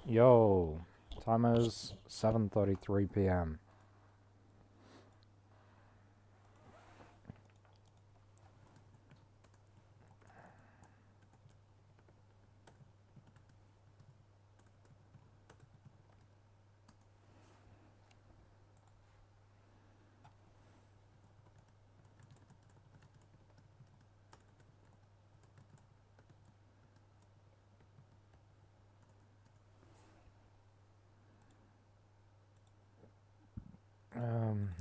Yo, time is 7:33 p.m.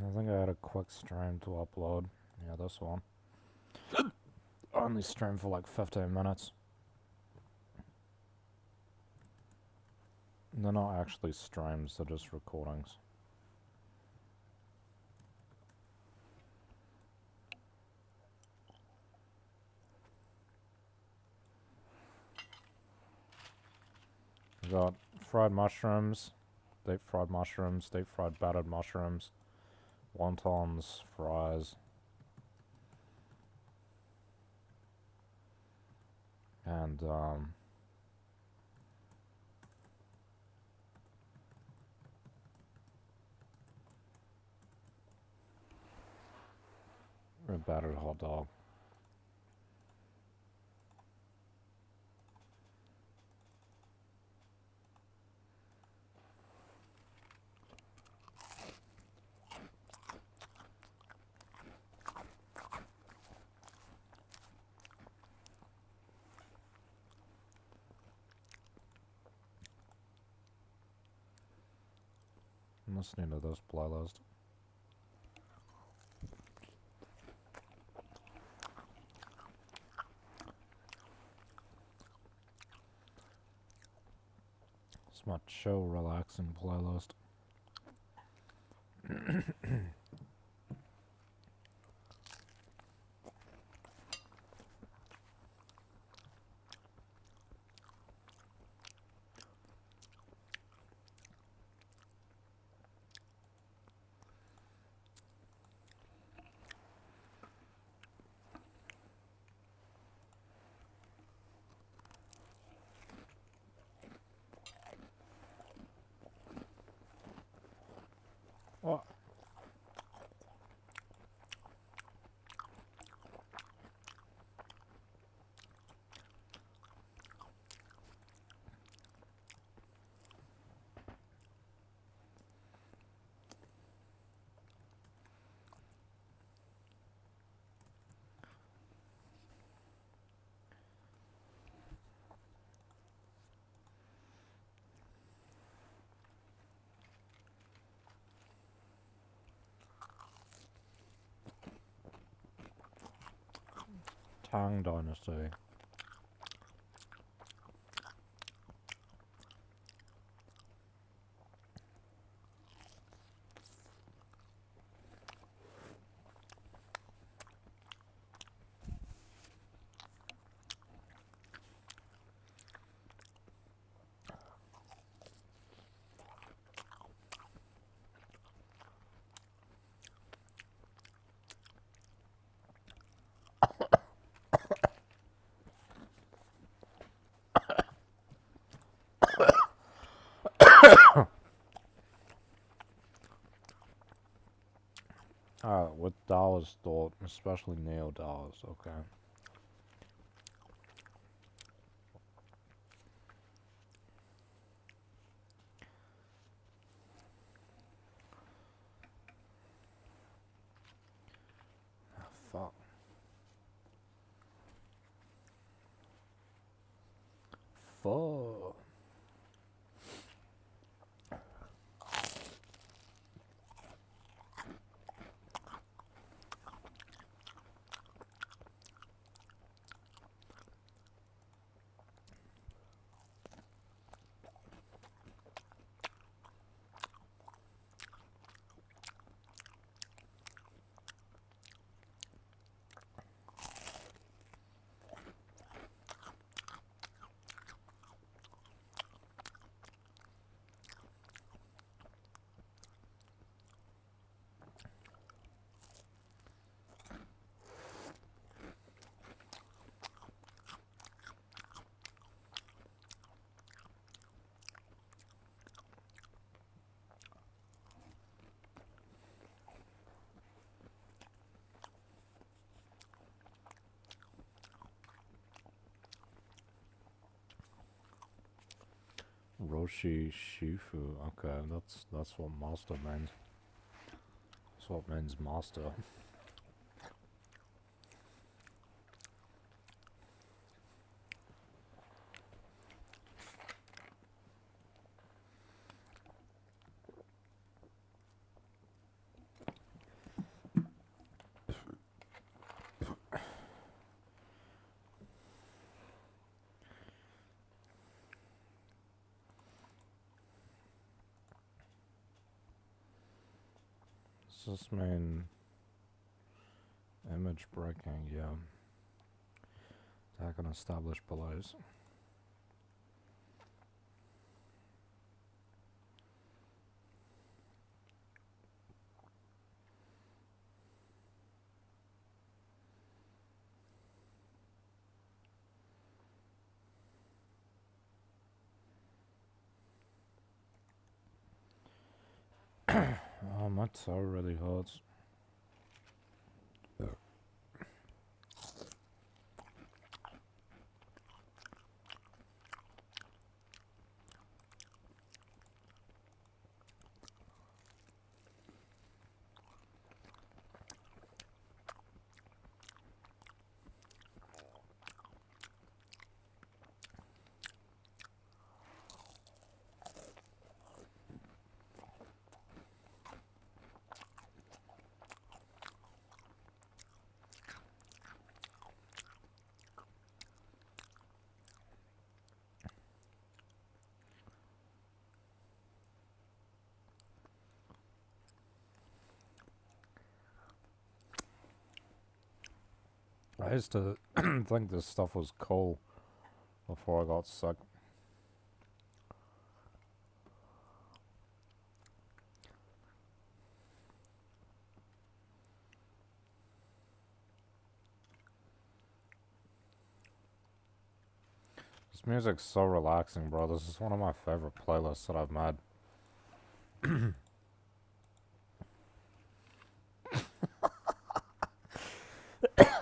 I think I had a quick stream to upload. Yeah, this one. Only streamed for like 15 minutes. They're not actually streams, they're just recordings. We got fried mushrooms, deep fried battered mushrooms, wontons, fries, and a battered hot dog. I'm listening to this playlist. It's my chill, relaxing playlist. What? Tang Dynasty. With Dallas thought, especially Neo Dallas, okay. Fuck. Fuck. Roshi Shifu. Okay, that's what master means. That's what means master. Does this mean image breaking? Yeah. Attack on established beliefs. Oh, my toe really hurts. I used to think this stuff was cool before I got sick. This music's so relaxing, bro. This is one of my favorite playlists that I've made.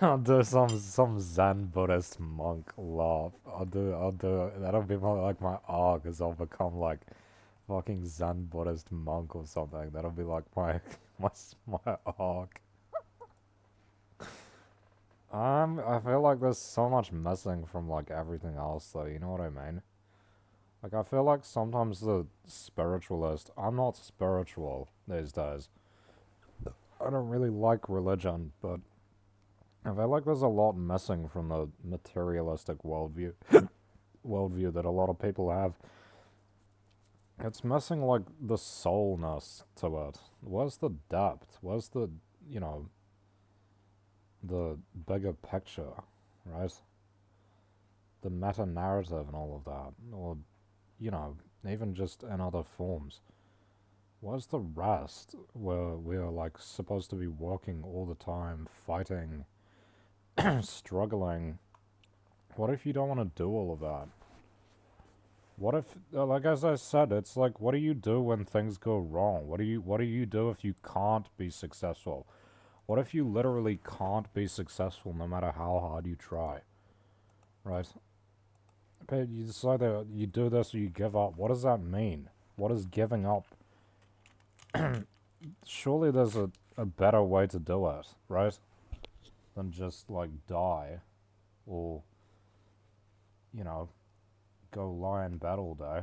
I'll do some Zen Buddhist monk laugh. I'll do it. That'll be like my arc as I'll become like fucking Zen Buddhist monk or something. That'll be like my my arc. I feel like there's so much missing from like everything else though, you know what I mean? Like I feel like sometimes the spiritualist, I'm not spiritual these days. I don't really like religion, but I feel like there's a lot missing from the materialistic worldview worldview that a lot of people have. It's missing like the soulness to it. Where's the depth? Where's the, you know, the bigger picture, right? The meta narrative and all of that, or you know, even just in other forms. Where's the rest where we are like supposed to be working all the time, fighting, struggling? What if you don't want to do all of that? What if, like as I said, it's like, what do you do when things go wrong? What do you do if you can't be successful? What if you literally can't be successful no matter how hard you try? Right? But you decide that you do this or you give up. What does that mean? What is giving up? Surely there's a better way to do it, right? Than just like die or, you know, go lie in bed all day.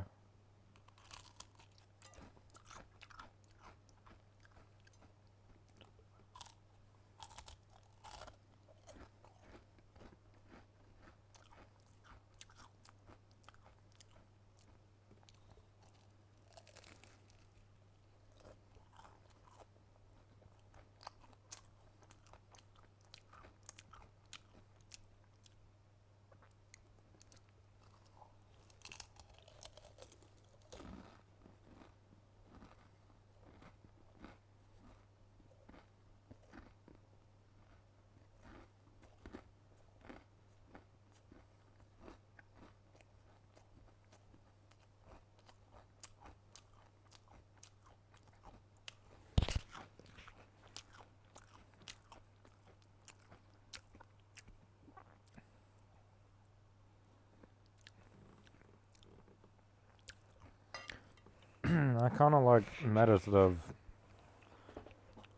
I kind of like meditative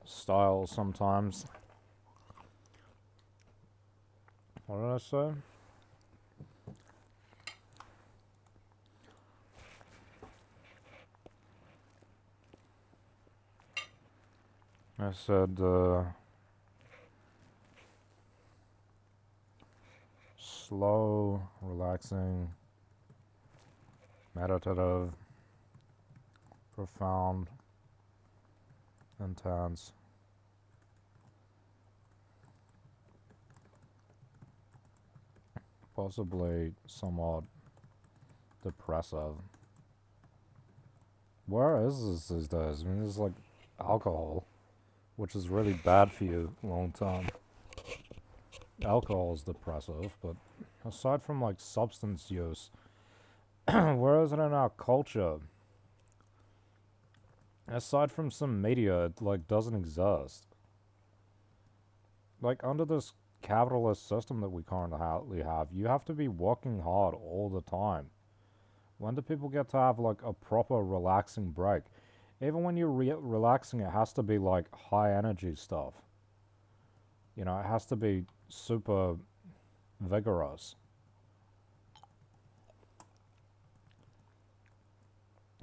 style sometimes. What did I say? I said, slow, relaxing, meditative, profound, intense. Possibly somewhat depressive. Where is this these days? I mean, this is like alcohol, which is really bad for you long term. Alcohol is depressive, but aside from like substance use, where is it in our culture? Aside from some media, it like doesn't exist. Like under this capitalist system that we currently have, you have to be working hard all the time. When do people get to have like a proper relaxing break? Even when you're relaxing, it has to be like high energy stuff. You know, it has to be super vigorous.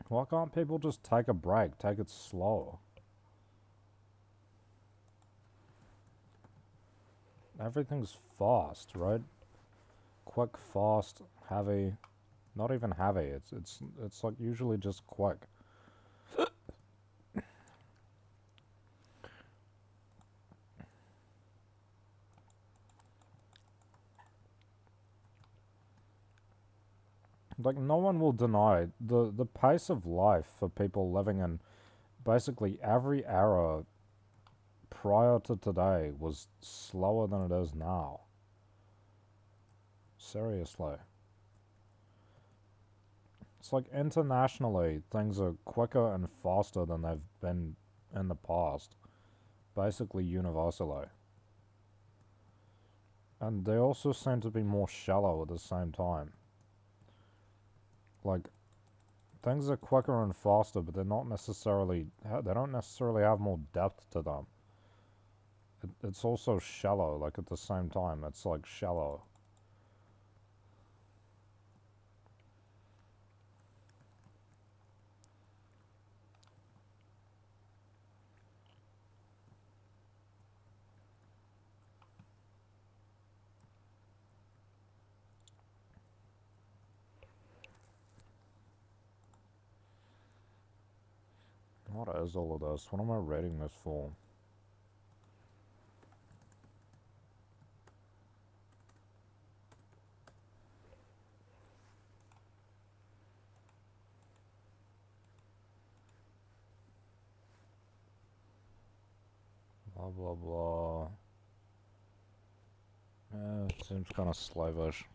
Why can't people just take a break? Take it slow. Everything's fast, right? Quick, fast, heavy. Not even heavy. It's like usually just quick. Like no one will deny the pace of life for people living in basically every era prior to today was slower than it is now. Seriously. It's like internationally, things are quicker and faster than they've been in the past. Basically, universally. And they also seem to be more shallow at the same time. Like, things are quicker and faster, but they don't necessarily have more depth to them. It's also shallow, like at the same time. It's like shallow. What is all of this? What am I reading this for? Blah blah blah. It seems kind of slavish.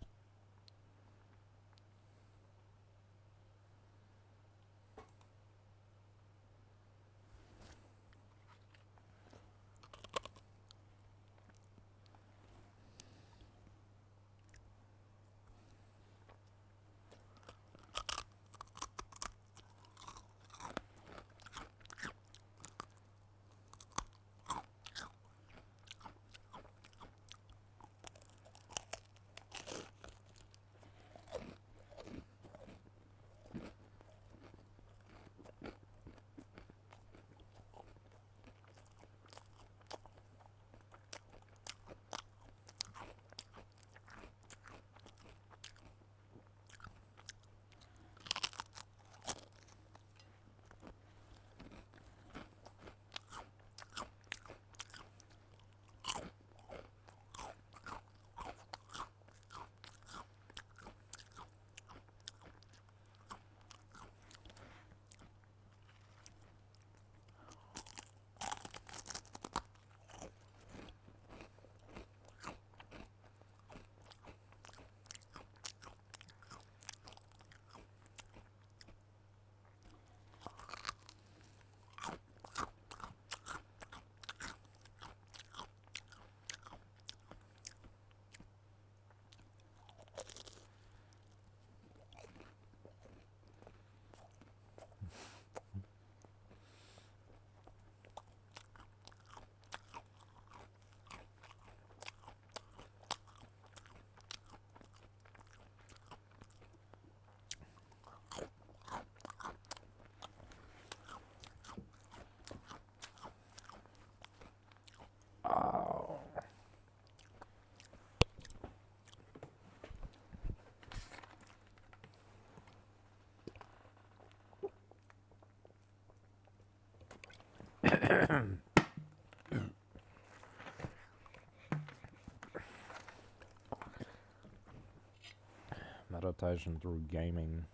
Meditation through gaming.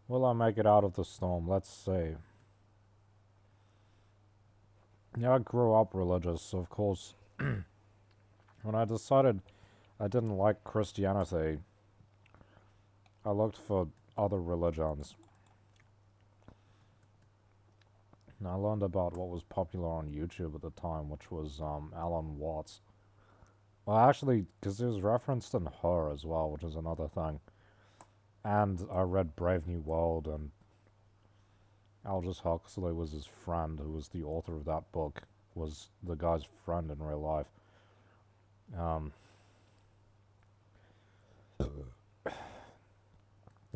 Will I make it out of the storm? Let's see. Yeah, I grew up religious, so of course, when I decided I didn't like Christianity, I looked for other religions. And I learned about what was popular on YouTube at the time, which was Alan Watts. Well, actually, because it was referenced in Her as well, which is another thing. And I read Brave New World, and Aldous Huxley was his friend, who was the author of that book, was the guy's friend in real life.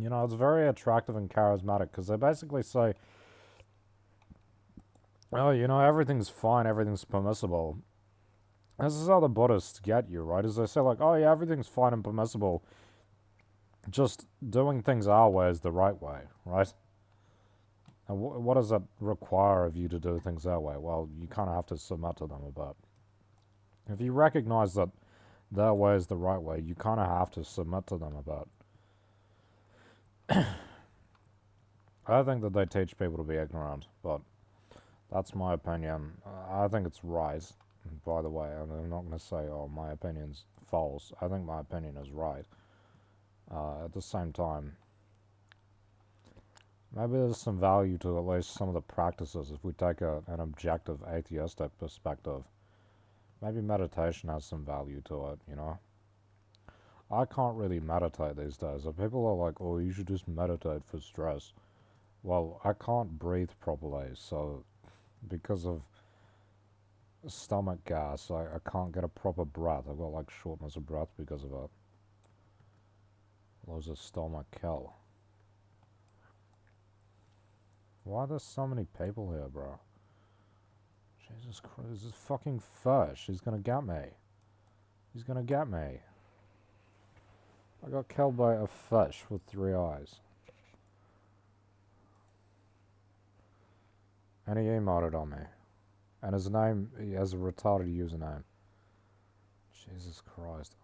You know, it's very attractive and charismatic, because they basically say, oh, you know, everything's fine, everything's permissible. This is how the Buddhists get you, right? Is they say, like, oh, yeah, everything's fine and permissible. Just doing things our way is the right way, right? And what does that require of you to do things that way? Well, you kind of have to submit to them a bit. If you recognize that their way is the right way, you kind of have to submit to them a bit. I think that they teach people to be ignorant, but that's my opinion. I think it's right, by the way. I'm not going to say, oh, my opinion's false. I think my opinion is right. At the same time, maybe there's some value to at least some of the practices if we take an objective atheistic perspective. Maybe meditation has some value to it, you know? I can't really meditate these days. So people are like, oh, you should just meditate for stress. Well, I can't breathe properly, so because of stomach gas, I can't get a proper breath. I've got like shortness of breath because of it. Loads of stomach kill. Why are there so many people here, bro? Jesus Christ, this fucking fish. He's gonna get me. He's gonna get me. I got killed by a fish with 3 eyes. And he emoted on me. And his name, he has a retarded username. Jesus Christ.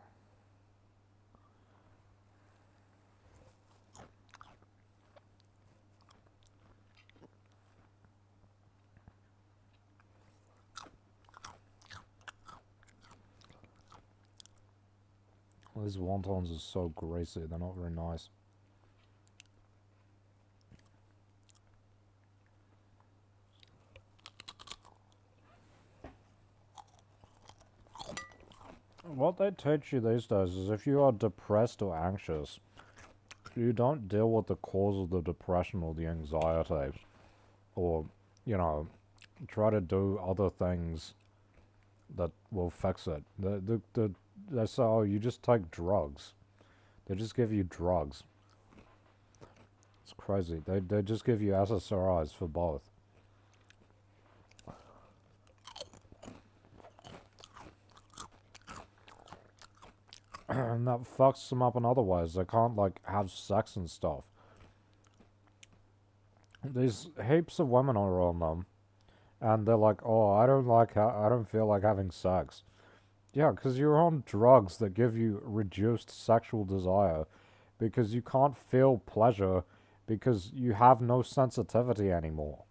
These wontons are so greasy, they're not very nice. What they teach you these days is if you are depressed or anxious, you don't deal with the cause of the depression or the anxiety. Or, you know, try to do other things that will fix it. They say, oh, you just take drugs. They just give you drugs. It's crazy. They just give you SSRIs for both. And that fucks them up in other ways. They can't, like, have sex and stuff. These heaps of women are on them. And they're like, oh, I don't feel like having sex. Yeah, because you're on drugs that give you reduced sexual desire because you can't feel pleasure because you have no sensitivity anymore.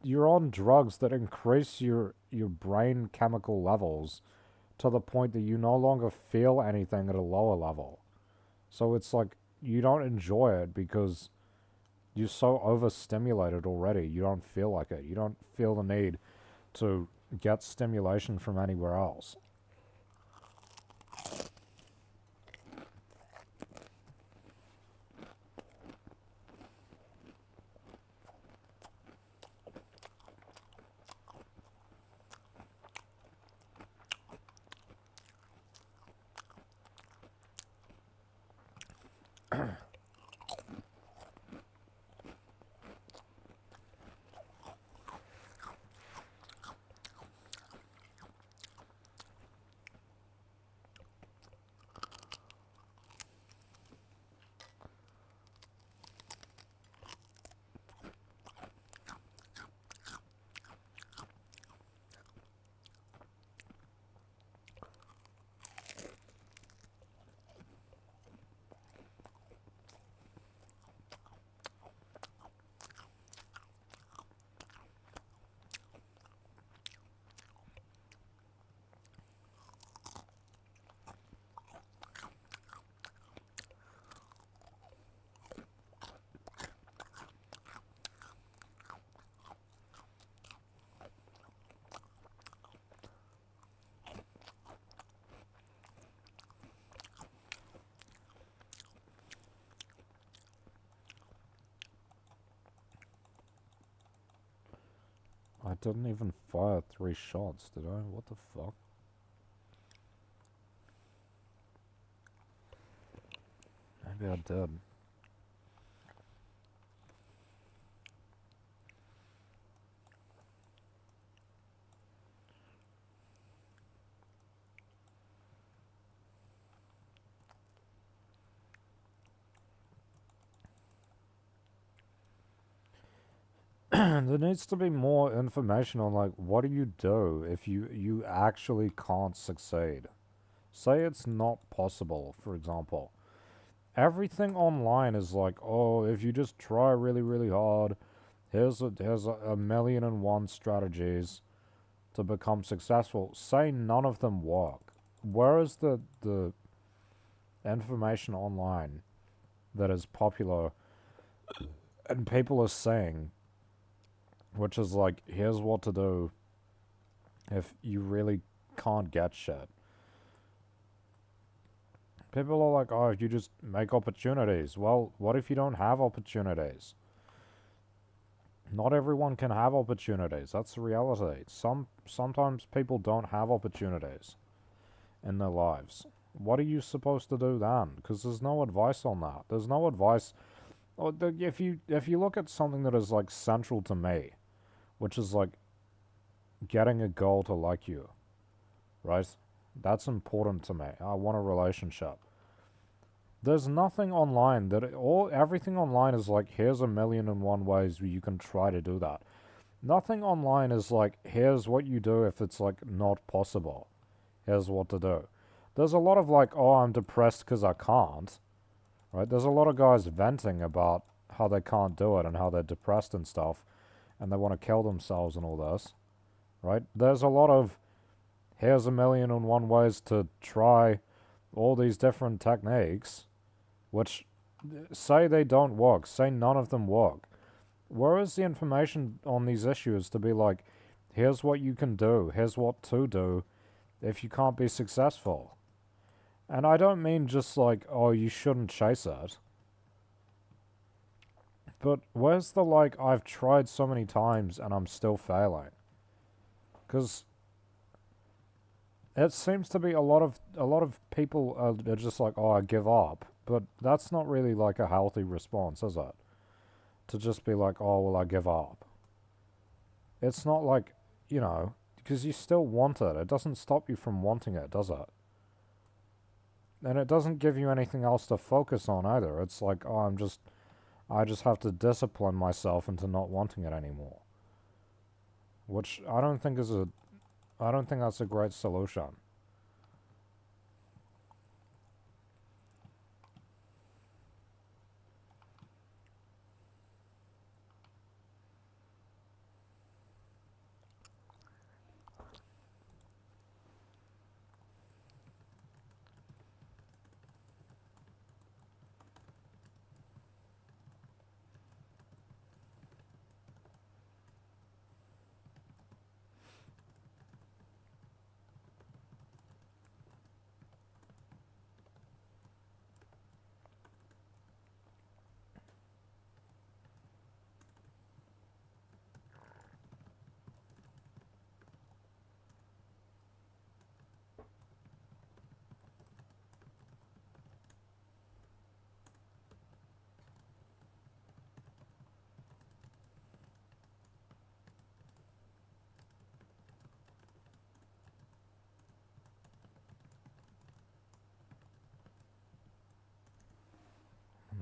You're on drugs that increase your brain chemical levels to the point that you no longer feel anything at a lower level. So it's like you don't enjoy it because you're so overstimulated already. You don't feel like it. You don't feel the need to get stimulation from anywhere else. I didn't even fire 3 shots, did I? What the fuck? Maybe I did. There needs to be more information on, like, what do you do if you actually can't succeed? Say it's not possible, for example. Everything online is like, oh, if you just try really, really hard, here's a million and one strategies to become successful. Say none of them work. Where is the information online that is popular and people are saying, which is like, here's what to do if you really can't get shit? People are like, oh, you just make opportunities. Well, what if you don't have opportunities? Not everyone can have opportunities. That's the reality. Sometimes people don't have opportunities in their lives. What are you supposed to do then? Because there's no advice on that. There's no advice. If you look at something that is like central to me, which is like getting a girl to like you, right? That's important to me. I want a relationship. There's nothing online everything online is like, here's a million and one ways where you can try to do that. Nothing online is like, here's what you do if it's like not possible. Here's what to do. There's a lot of like, oh, I'm depressed because I can't, right? There's a lot of guys venting about how they can't do it and how they're depressed and stuff, and they want to kill themselves and all this, right? There's a lot of, here's a million and one ways to try all these different techniques, which say they don't work, say none of them work. Where is the information on these issues to be like, here's what you can do, here's what to do if you can't be successful? And I don't mean just like, oh, you shouldn't chase it. But where's the like, I've tried so many times and I'm still failing? Because it seems to be a lot of people are just like, oh, I give up. But that's not really like a healthy response, is it? To just be like, oh, well, I give up. It's not like, because you still want it. It doesn't stop you from wanting it, does it? And it doesn't give you anything else to focus on either. It's like, oh, I just have to discipline myself into not wanting it anymore. Which I don't think that's a great solution.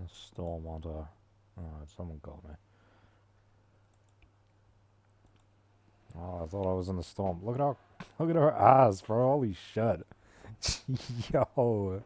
The storm onto. Alright, someone got me. Oh, I thought I was in the storm. Look at her eyes, bro. Holy shit. Yo.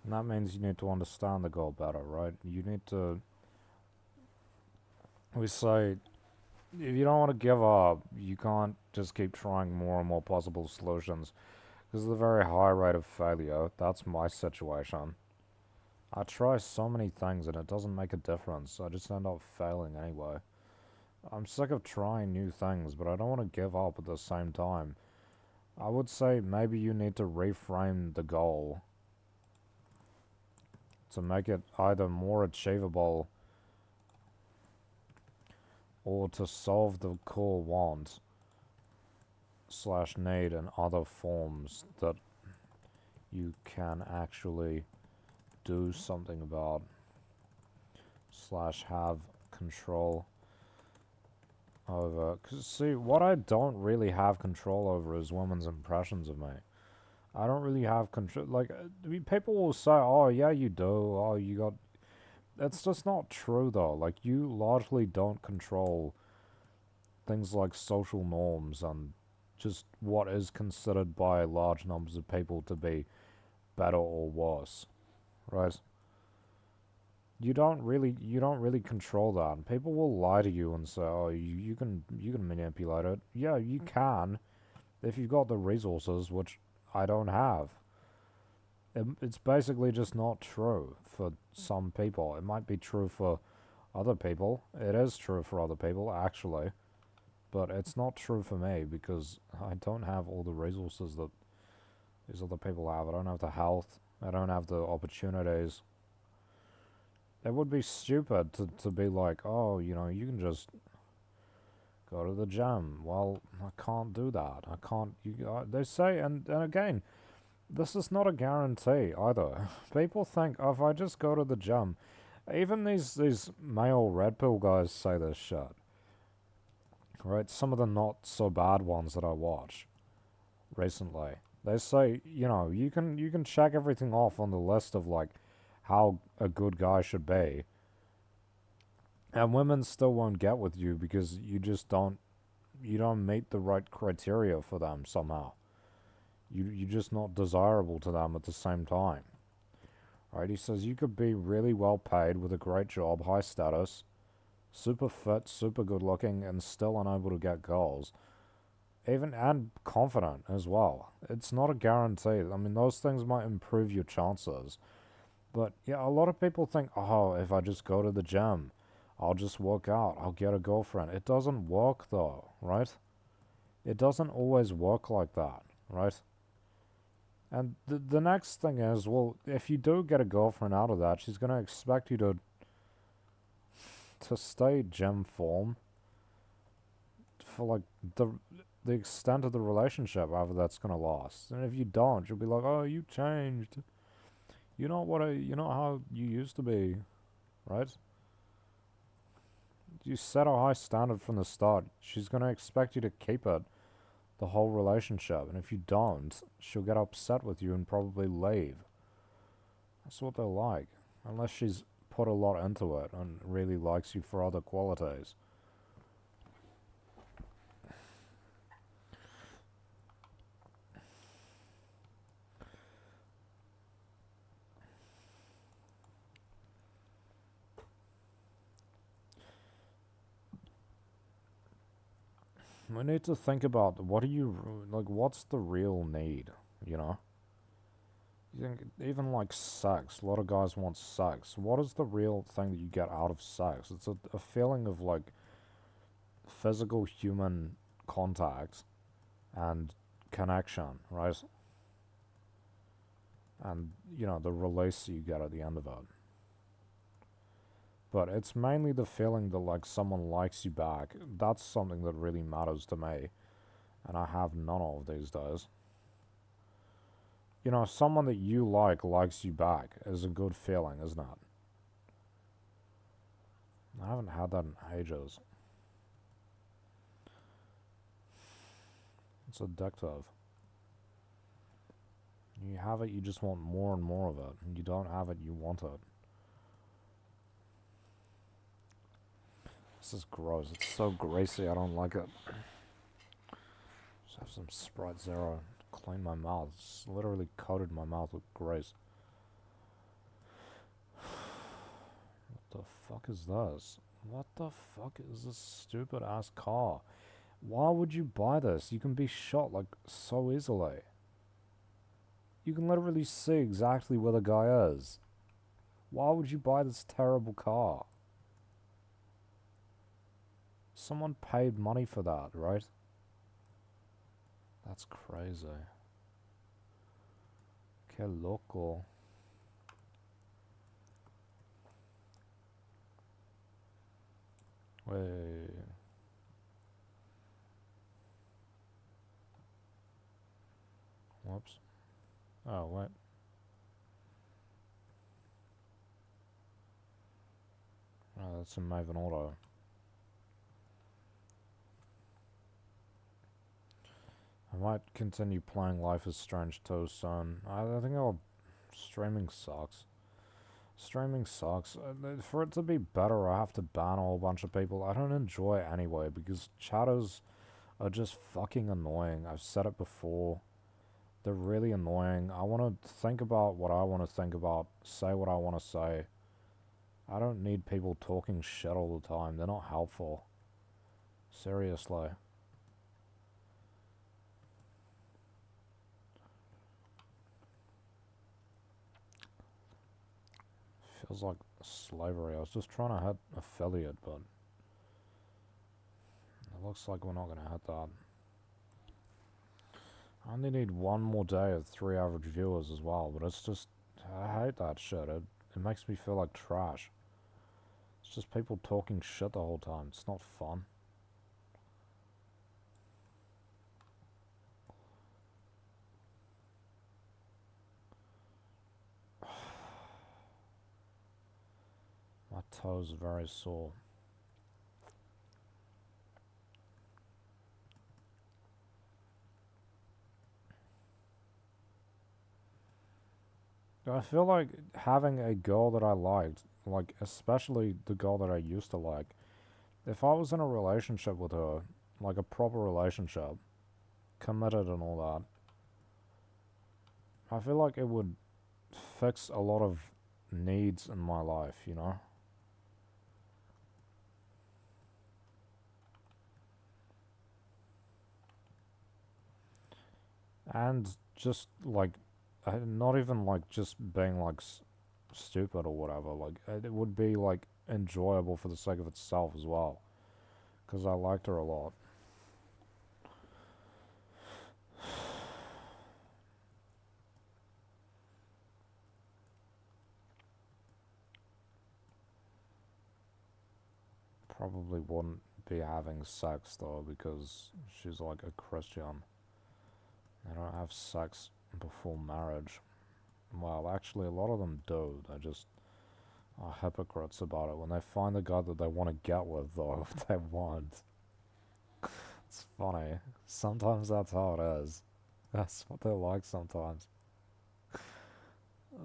And that means you need to understand the goal better, right? You need to. We say, if you don't want to give up, you can't just keep trying more and more possible solutions. Because of the very high rate of failure, that's my situation. I try so many things and it doesn't make a difference. I just end up failing anyway. I'm sick of trying new things, but I don't want to give up at the same time. I would say maybe you need to reframe the goal to make it either more achievable or to solve the core want slash need in other forms that you can actually do something about slash have control over. Because, see, what I don't really have control over is women's impressions of me. I don't really have control. Like, I mean, people will say, oh, yeah, you do. Oh, you got. That's just not true, though. Like, you largely don't control things like social norms and just what is considered by large numbers of people to be better or worse, right? You don't really control that. And people will lie to you and say, "Oh, you can manipulate it." Yeah, you can if you've got the resources, which I don't have. It's basically just not true for some people. It might be true for other people. It is true for other people, actually, but it's not true for me because I don't have all the resources that these other people have. I don't have the health. I don't have the opportunities. It would be stupid to be like, oh, you can just go to the gym. Well, I can't do that. I can't. They say, and again, this is not a guarantee either. People think, oh, if I just go to the gym, even these male red pill guys say this shit, right? Some of the not so bad ones that I watch recently, they say, you can check everything off on the list of like how a good guy should be, and women still won't get with you because you don't meet the right criteria for them somehow. You're just not desirable to them at the same time. Right? He says you could be really well paid with a great job, high status, super fit, super good looking, and still unable to get girls. Even and confident as well. It's not a guarantee. I mean, those things might improve your chances. But yeah, a lot of people think, oh, if I just go to the gym, I'll just work out, I'll get a girlfriend. It doesn't work though, right? It doesn't always work like that, right? And the next thing is, well, if you do get a girlfriend out of that, she's gonna expect you to stay gym form for like the extent of the relationship, however that's gonna last. And if you don't, she'll be like, "Oh, you changed. You're not how you used to be, right?" You set a high standard from the start. She's gonna expect you to keep it the whole relationship, and if you don't, she'll get upset with you and probably leave. That's what they're like, unless she's put a lot into it and really likes you for other qualities. We need to think about what do you like. What's the real need? You know. You think even like sex. A lot of guys want sex. What is the real thing that you get out of sex? It's a feeling of like physical human contact and connection, right? And the release you get at the end of it. But it's mainly the feeling that like someone likes you back. That's something that really matters to me, and I have none of these days. Someone that you likes you back is a good feeling, isn't it? I haven't had that in ages. It's addictive. You have it, you just want more and more of it. And you don't have it, you want it. This is gross. It's so greasy, I don't like it. Just have some Sprite Zero to clean my mouth. It's literally coated my mouth with grease. The fuck is this? What the fuck is this stupid ass car? Why would you buy this? You can be shot like so easily. You can literally see exactly where the guy is. Why would you buy this terrible car? Someone paid money for that, right? That's crazy. Que loco. Wait. Whoops. Oh, wait. Oh, that's a Maven Auto. I might continue playing Life is Strange 2 soon. I think streaming sucks. Streaming sucks. For it to be better, I have to ban a whole bunch of people. I don't enjoy it anyway because chatters are just fucking annoying. I've said it before. They're really annoying. I want to think about what I want to think about, say what I want to say. I don't need people talking shit all the time. They're not helpful. Seriously. Feels like slavery. I was just trying to hit affiliate, but it looks like we're not going to hit that. I only need one more day of 3 average viewers as well, but it's just, I hate that shit. It makes me feel like trash. It's just people talking shit the whole time. It's not fun. My toes are very sore. I feel like having a girl that I liked, like especially the girl that I used to like, if I was in a relationship with her, like a proper relationship, committed and all that, I feel like it would fix a lot of needs in my life, you know? And just like, not even like just being like stupid or whatever, like it would be like enjoyable for the sake of itself as well. Because I liked her a lot. Probably wouldn't be having sex though because she's like a Christian. They don't have sex before marriage. Well, actually, a lot of them do. They just are hypocrites about it. When they find the guy that they want to get with, though, they won't. It's funny. Sometimes that's how it is. That's what they're like sometimes.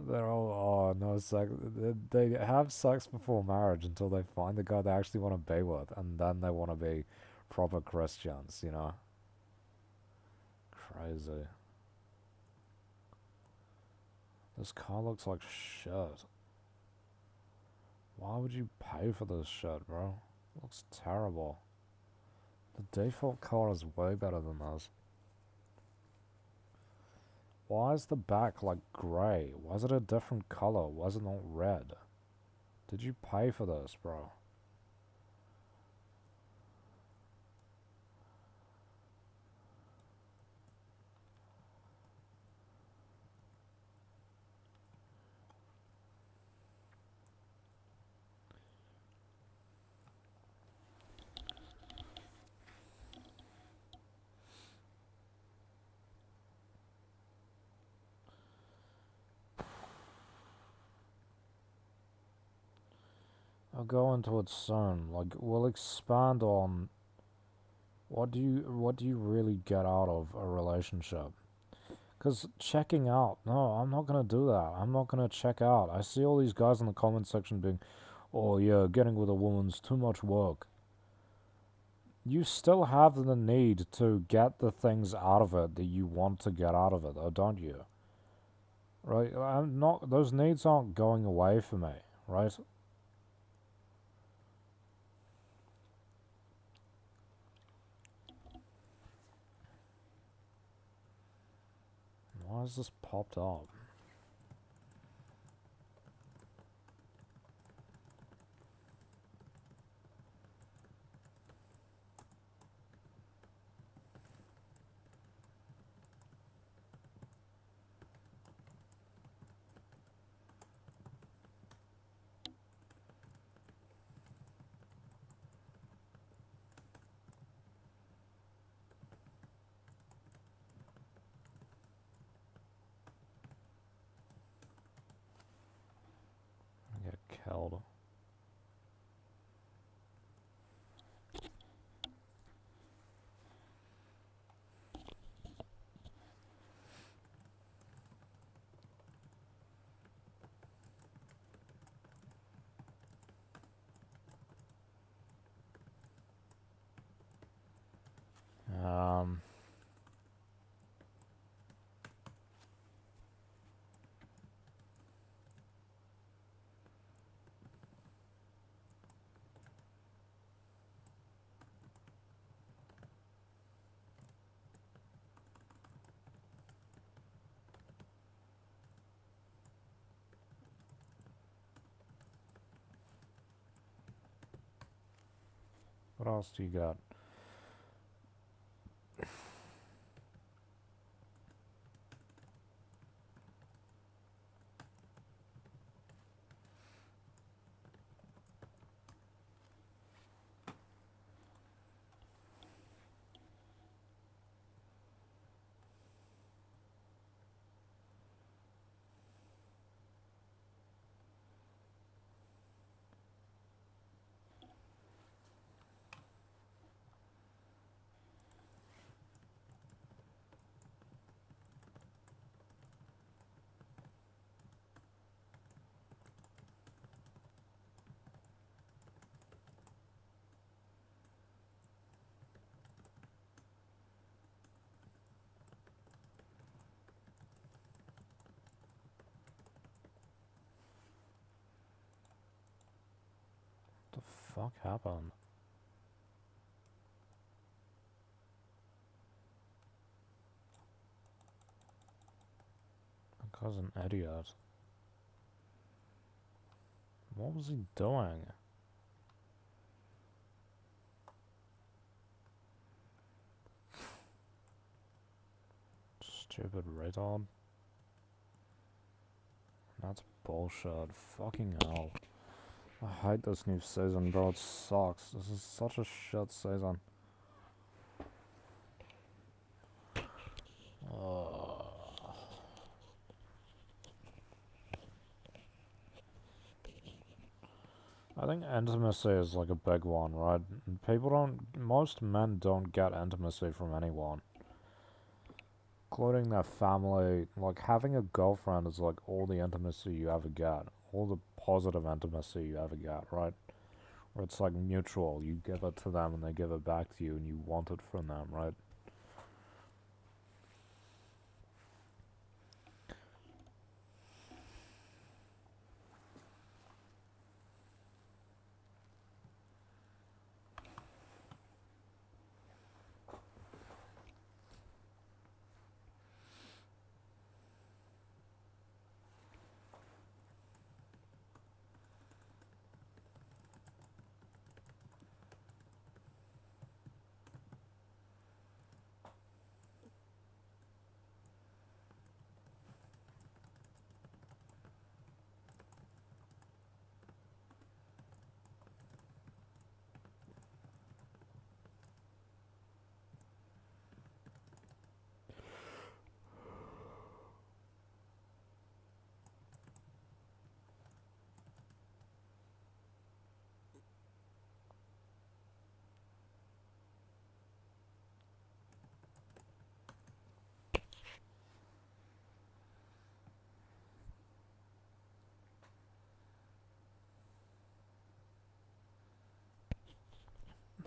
They're all, oh, no sex. They have sex before marriage until they find the guy they actually want to be with, and then they want to be proper Christians, you know? Crazy. This car looks like shit. Why would you pay for this shit, bro? It looks terrible. The default car is way better than this. Why is the back like grey? Why is it a different color? Why is it not red? Did you pay for this, bro? I'll go into it soon. Like, we'll expand on what do you really get out of a relationship? Because checking out, no, I'm not gonna do that. I'm not gonna check out. I see all these guys in the comment section being, oh yeah, getting with a woman's too much work. You still have the need to get the things out of it that you want to get out of it, though, don't you? Right? I'm not. Those needs aren't going away for me, right? Why has this popped up? I get killed. Um... What else do you got? What the fuck happened? That guy's an idiot. What was he doing? Stupid retard. That's bullshit. Fucking hell. I hate this new season, bro. It sucks. This is such a shit season. I think intimacy is like a big one, right? Most men don't get intimacy from anyone, including their family. Like, having a girlfriend is like all the intimacy you ever get, all the positive intimacy you ever get, right? Where it's like mutual. You give it to them and they give it back to you and you want it from them, right?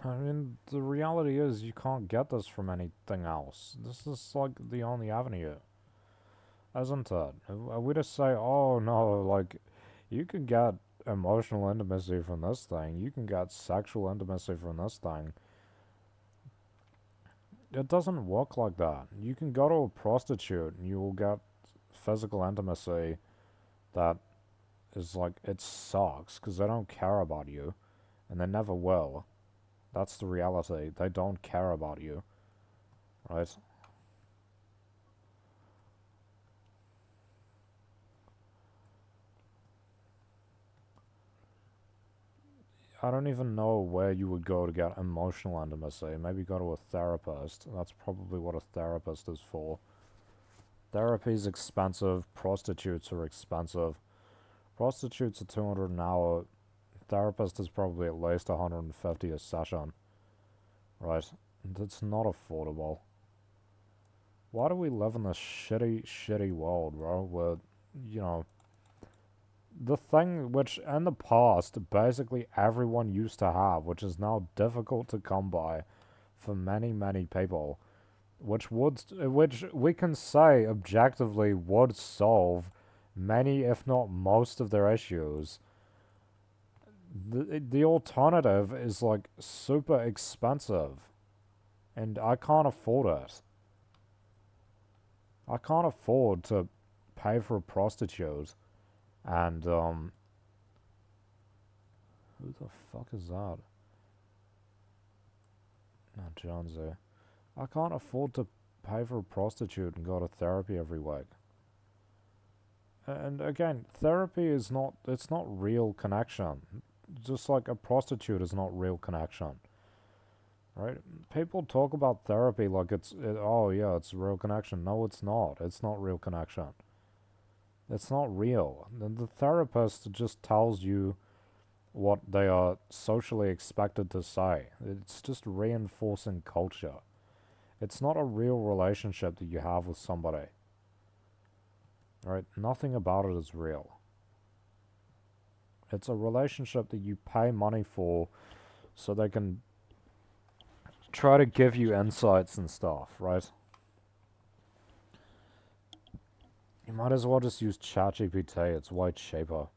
I mean, the reality is you can't get this from anything else. This is like the only avenue, isn't it? Are we to say, oh no, like, you can get emotional intimacy from this thing, you can get sexual intimacy from this thing, It doesn't work like that. You can go to a prostitute and you will get physical intimacy that is like, it sucks because they don't care about you and they never will. That's the reality. They don't care about you, right? I don't even know where you would go to get emotional intimacy. Maybe go to a therapist. That's probably what a therapist is for. Therapy's expensive. Prostitutes are expensive. Prostitutes are 200 an hour. Therapist is probably at least 150 a session, right? It's not affordable. Why do we live in this shitty, shitty world, bro? Where, you know, the thing which in the past basically everyone used to have, which is now difficult to come by for many, many people, which we can say objectively would solve many, if not most, of their issues. The alternative is like super expensive, and I can't afford it. I can't afford to pay for a prostitute, and who the fuck is that? Not Jonesy. I can't afford to pay for a prostitute and go to therapy every week. And again, therapy is not, it's not real connection. Just like a prostitute is not real connection, right? People talk about therapy like oh yeah, it's real connection. No, it's not. It's not real connection. It's not real. The therapist just tells you what they are socially expected to say. It's just reinforcing culture. It's not a real relationship that you have with somebody. Right? Nothing about it is real. It's a relationship that you pay money for so they can try to give you insights and stuff, right? You might as well just use ChatGPT, it's way cheaper.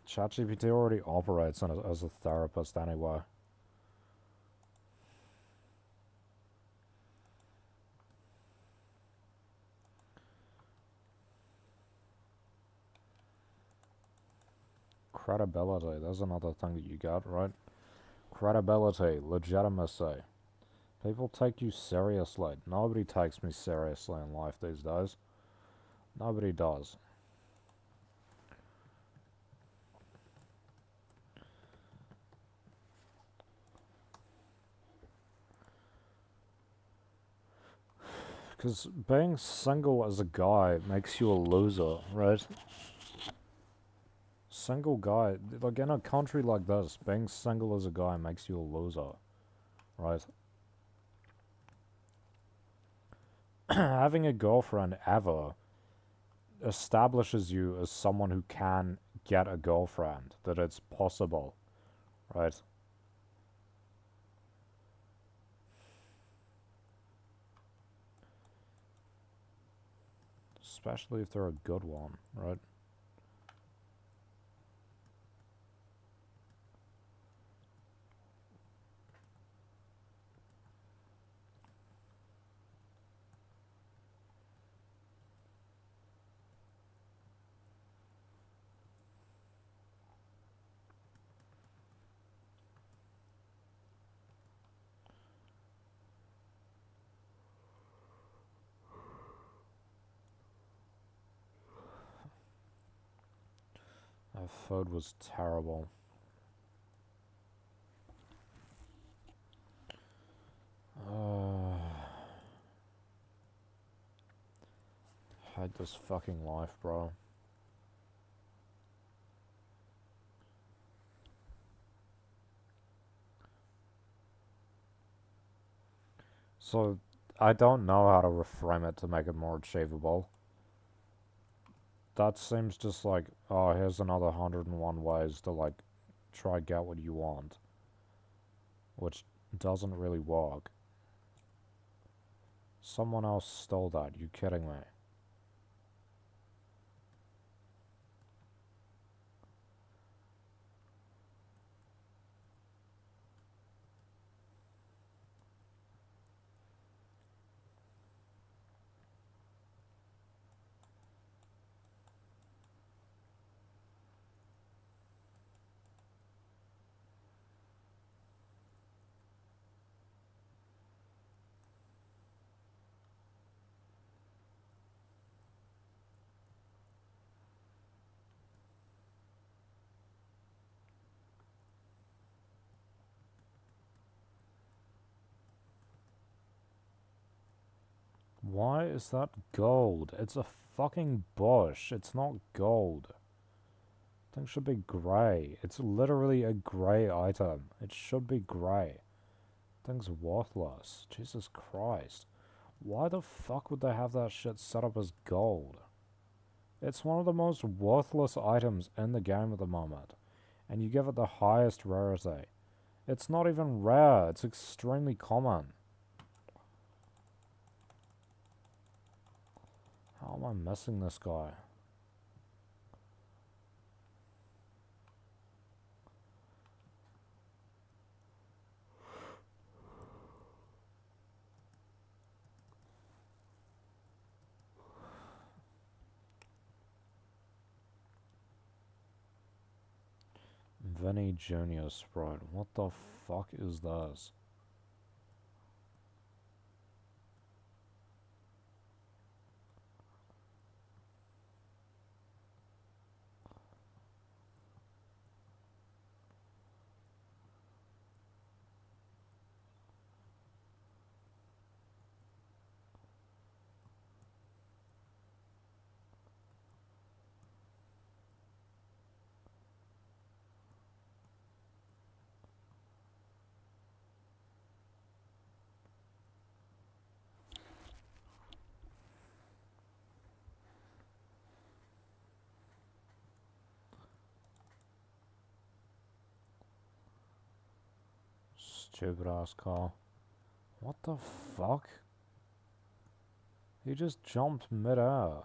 ChatGPT already operates as a therapist anyway. Credibility, there's another thing that you got, right? Credibility, legitimacy. People take you seriously. Nobody takes me seriously in life these days. Nobody does. Because being single as a guy makes you a loser, right? Single guy, like in a country like this, being single as a guy makes you a loser, right? Having a girlfriend ever establishes you as someone who can get a girlfriend, that it's possible, right? Especially if they're a good one, right? That food was terrible. Uh, hate this fucking life, bro. So, I don't know how to reframe it to make it more achievable. That seems just like, oh, here's another 101 ways to, like, try get what you want. Which doesn't really work. Someone else stole that, you kidding me? Why is that gold? It's a fucking bush. It's not gold. Thing should be grey. It's literally a grey item. It should be grey. Thing's worthless. Jesus Christ. Why the fuck would they have that shit set up as gold? It's one of the most worthless items in the game at the moment. And you give it the highest rarity. It's not even rare. It's extremely common. How am I missing this guy? Vinny Jr. Sprite. What the fuck is this? Stupid ass car. What the fuck? He just jumped mid-air.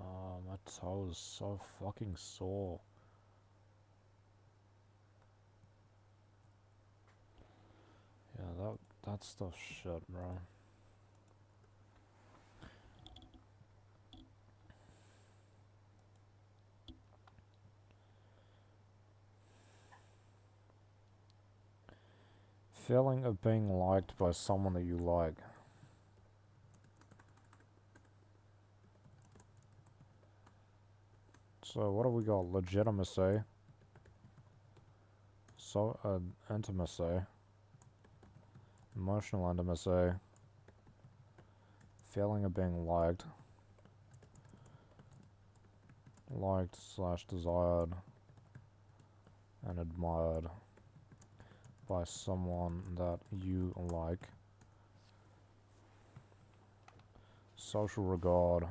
Oh, my toe is so fucking sore. Yeah, that stuff's shit, bro. Feeling of being liked by someone that you like. So what do we got? Legitimacy. So, intimacy. Emotional intimacy. Feeling of being liked. Liked slash desired. And admired. By someone that you like. Social regard.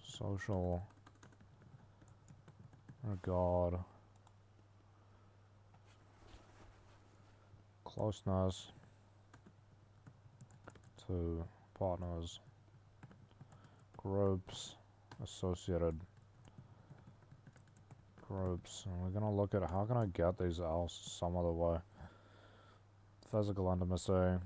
Social regard. Closeness to partners. Groups. Associated groups. And we're gonna look at how can I get these else some other way. Physical intimacy.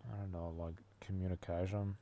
I don't know, like communication.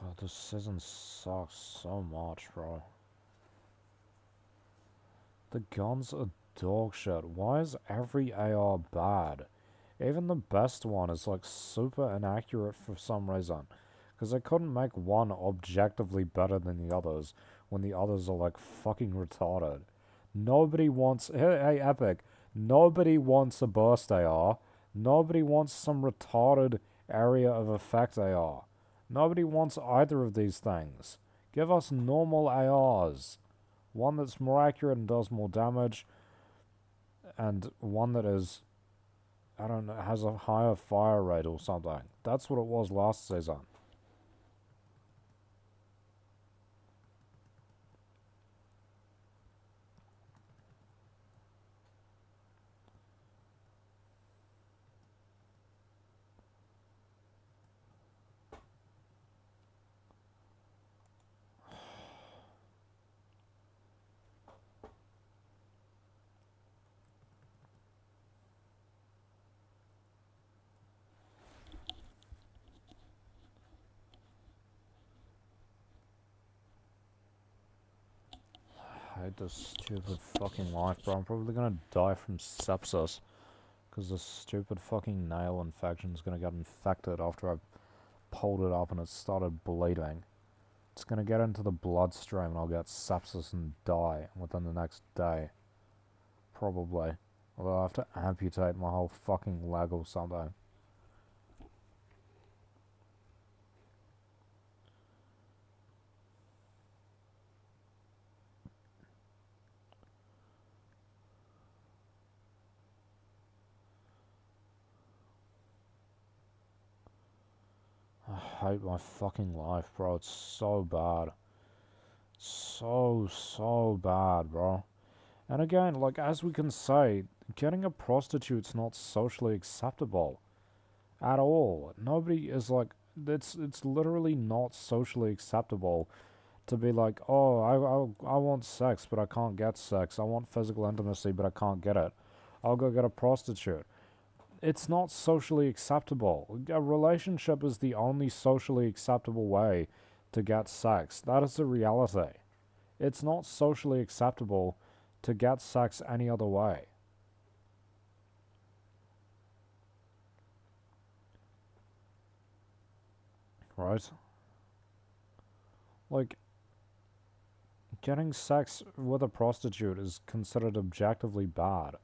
God, this season sucks so much, bro. The guns are dog shit. Why is every AR bad? Even the best one is like super inaccurate for some reason. Because they couldn't make one objectively better than the others when the others are like fucking retarded. Nobody wants. Hey, Epic. Nobody wants a burst AR. Nobody wants some retarded area of effect AR. Nobody wants either of these things. Give us normal ARs. One that's more accurate and does more damage, and one that is, I don't know, has a higher fire rate or something. That's what it was last season. I hate this stupid fucking life, bro. I'm probably gonna die from sepsis. Because this stupid fucking nail infection's gonna get infected after I've pulled it up and it started bleeding. It's gonna get into the bloodstream and I'll get sepsis and die within the next day. Probably. Although I'll have to amputate my whole fucking leg or something. I hate my fucking life, bro. It's so bad. So bad, bro. And again, like, as we can say, getting a prostitute's not socially acceptable. At all. Nobody is like, it's literally not socially acceptable to be like, oh, I want sex, but I can't get sex. I want physical intimacy, but I can't get it. I'll go get a prostitute. It's not socially acceptable. A relationship is the only socially acceptable way to get sex. That is the reality. It's not socially acceptable to get sex any other way. Right? Like, getting sex with a prostitute is considered objectively bad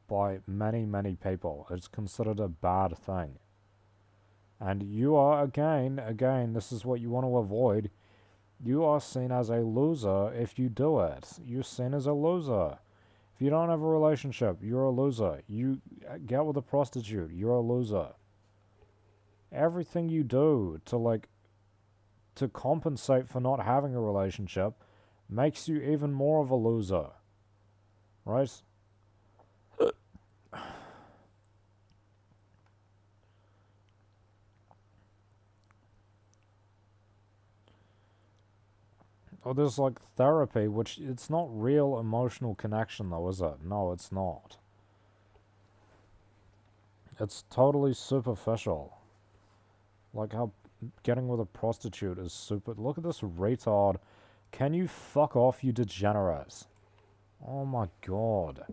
by many people. It's considered a bad thing. And you are, again, this is what you want to avoid. You are seen as a loser if you do it. You're seen as a loser. If you don't have a relationship, you're a loser. You get with a prostitute, you're a loser. Everything you do to compensate for not having a relationship makes you even more of a loser. Right? Or there's like therapy, which it's not real emotional connection though, is it? No, it's not. It's totally superficial. Like how getting with a prostitute is super. Look at this retard. Can you fuck off, you degenerate? Oh my god.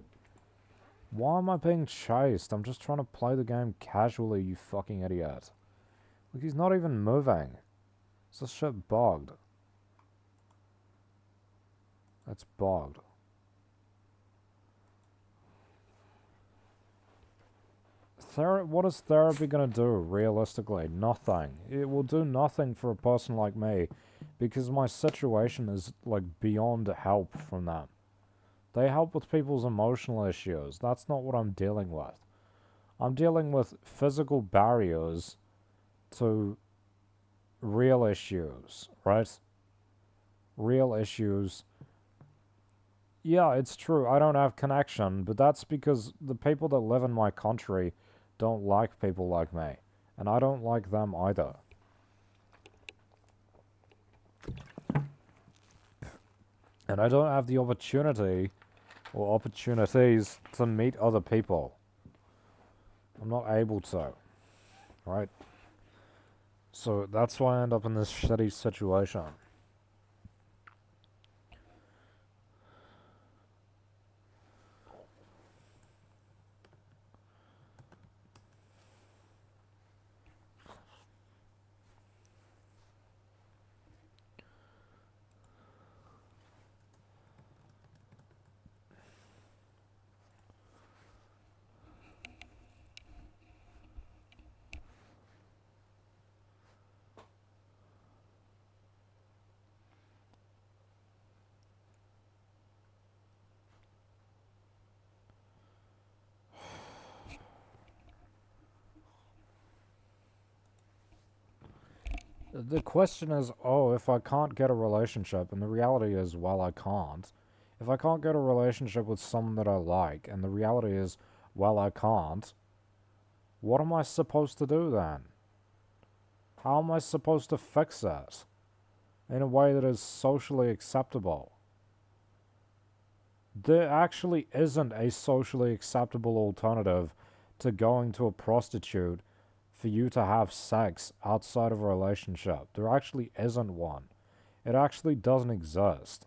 Why am I being chased? I'm just trying to play the game casually, you fucking idiot. Look, he's not even moving. Is this shit bugged? It's bugged. What is therapy gonna do, realistically? Nothing. It will do nothing for a person like me, because my situation is, like, beyond help from them. They help with people's emotional issues. That's not what I'm dealing with. I'm dealing with physical barriers to real issues, right? Real issues. Yeah, it's true. I don't have connection, but that's because the people that live in my country don't like people like me. And I don't like them either. And I don't have the opportunity or opportunities to meet other people. I'm not able to. Right? So that's why I end up in this shitty situation. The question is, oh, if I can't get a relationship, and the reality is, well, I can't. If I can't get a relationship with someone that I like, and the reality is, well, I can't, what am I supposed to do then? How am I supposed to fix it in a way that is socially acceptable? There actually isn't a socially acceptable alternative to going to a prostitute for you to have sex outside of a relationship. There actually isn't one. It actually doesn't exist.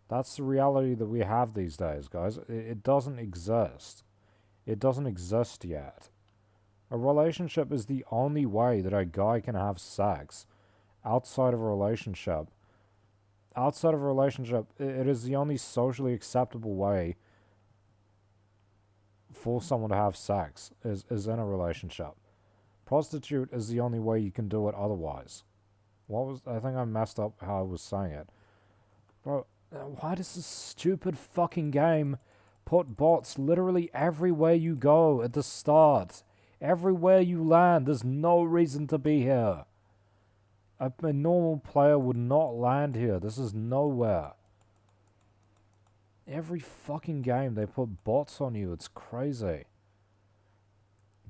That's the reality that we have these days, guys. It doesn't exist. It doesn't exist yet. A relationship is the only way that a guy can have sex outside of a relationship. Outside of a relationship, it is the only socially acceptable way for someone to have sex is in a relationship. Prostitute is the only way you can do it otherwise. I think I messed up how I was saying it. Bro, why does this stupid fucking game put bots literally everywhere you go at the start? Everywhere you land, there's no reason to be here. A normal player would not land here. This is nowhere. Every fucking game they put bots on you. It's crazy.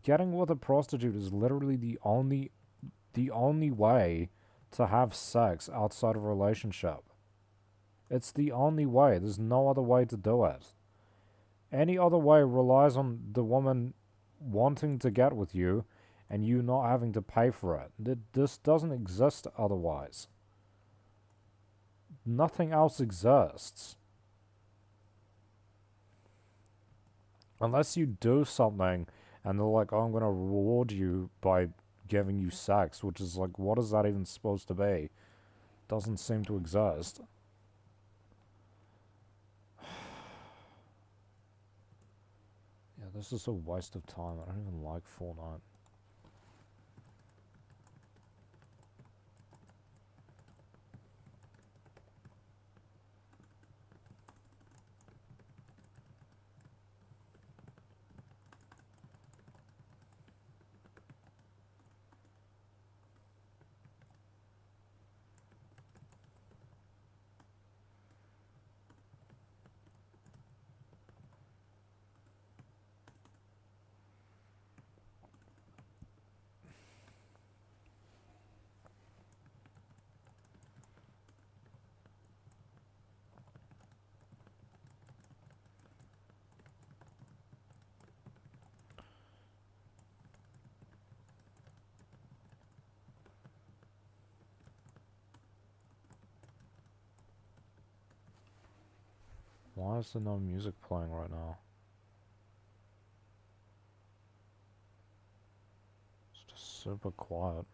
Getting with a prostitute is literally the only way to have sex outside of a relationship. It's the only way. There's no other way to do it. Any other way relies on the woman wanting to get with you and you not having to pay for it. This doesn't exist otherwise. Nothing else exists. Unless you do something and they're like, oh, I'm going to reward you by giving you sex, which is like, what is that even supposed to be? Doesn't seem to exist. Yeah, this is a waste of time. I don't even like Fortnite. Why is there no music playing right now? It's just super quiet.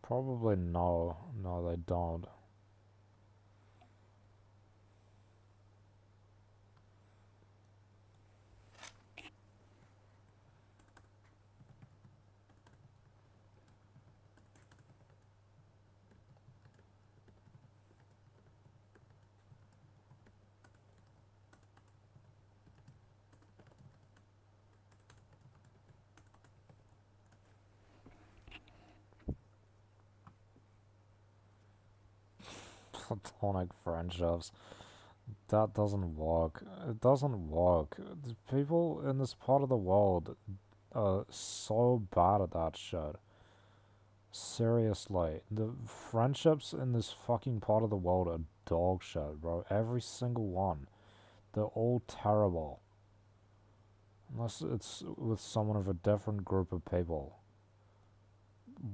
Probably no. No, they don't. Platonic friendships. That doesn't work. It doesn't work. The people in this part of the world are so bad at that shit. Seriously. The friendships in this fucking part of the world are dog shit, bro. Every single one. They're all terrible. Unless it's with someone of a different group of people.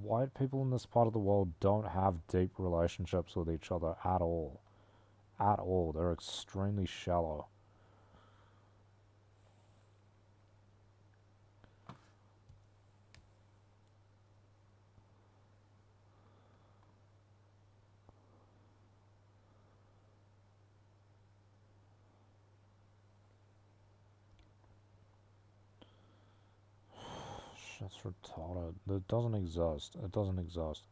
white people in this part of the world don't have deep relationships with each other at all. At all. They're extremely shallow. Shit's retarded. It doesn't exist. It doesn't exist.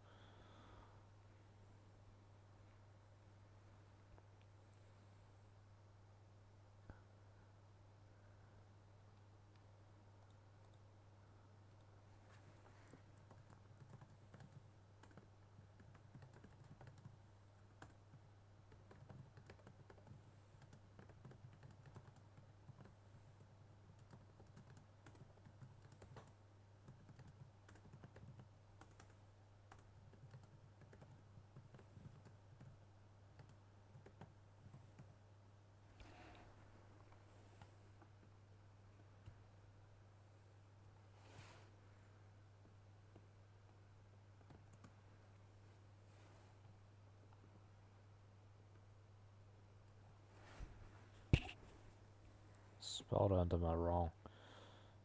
Spelled intimate wrong.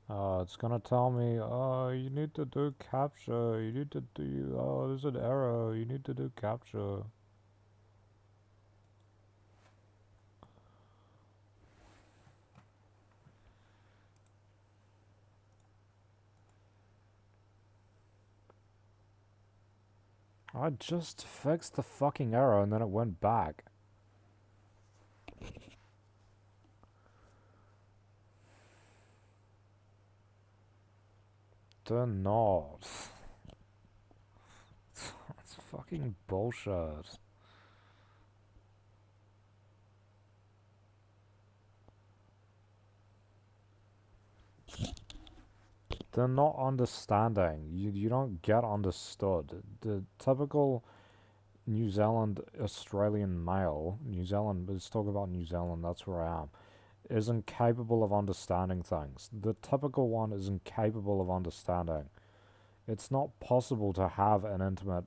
It's gonna tell me, you need to do capture. You need to do, there's an error. You need to do capture. I just fixed the fucking error and then it went back. They're not. It's fucking bullshit. They're not understanding. You don't get understood. The typical New Zealand Australian male, New Zealand, let's talk about New Zealand, that's where I am, is incapable of understanding things. The typical one is incapable of understanding. It's not possible to have an intimate,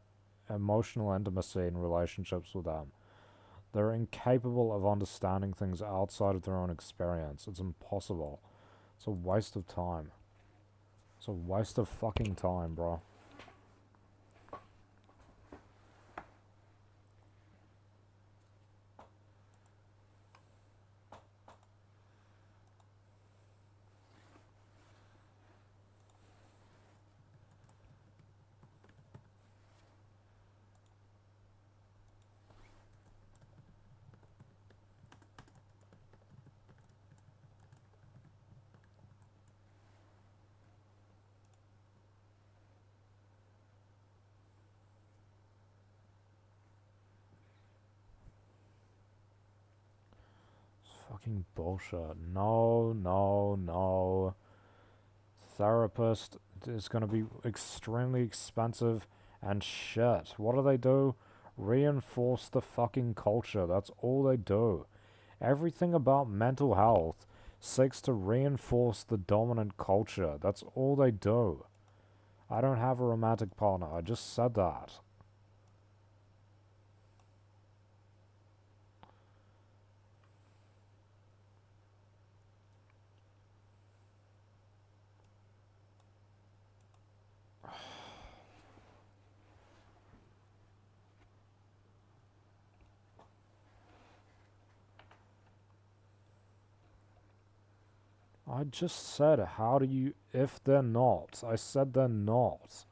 emotional intimacy in relationships with them. They're incapable of understanding things outside of their own experience. It's impossible. It's a waste of time. It's a waste of fucking time, bro. Fucking bullshit. No, no, no. Therapist is going to be extremely expensive and shit. What do they do? Reinforce the fucking culture. That's all they do. Everything about mental health seeks to reinforce the dominant culture. That's all they do. I don't have a romantic partner. I just said that. I just said, how do you, if they're not? I said they're not.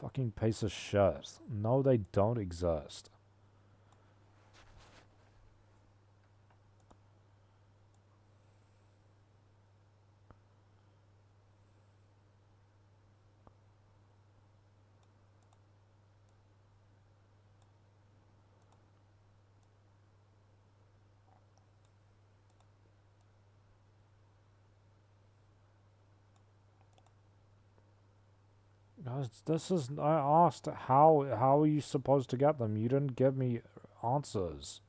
Fucking piece of shit. No, they don't exist. Guys, this is, I asked how are you supposed to get them? You didn't give me answers.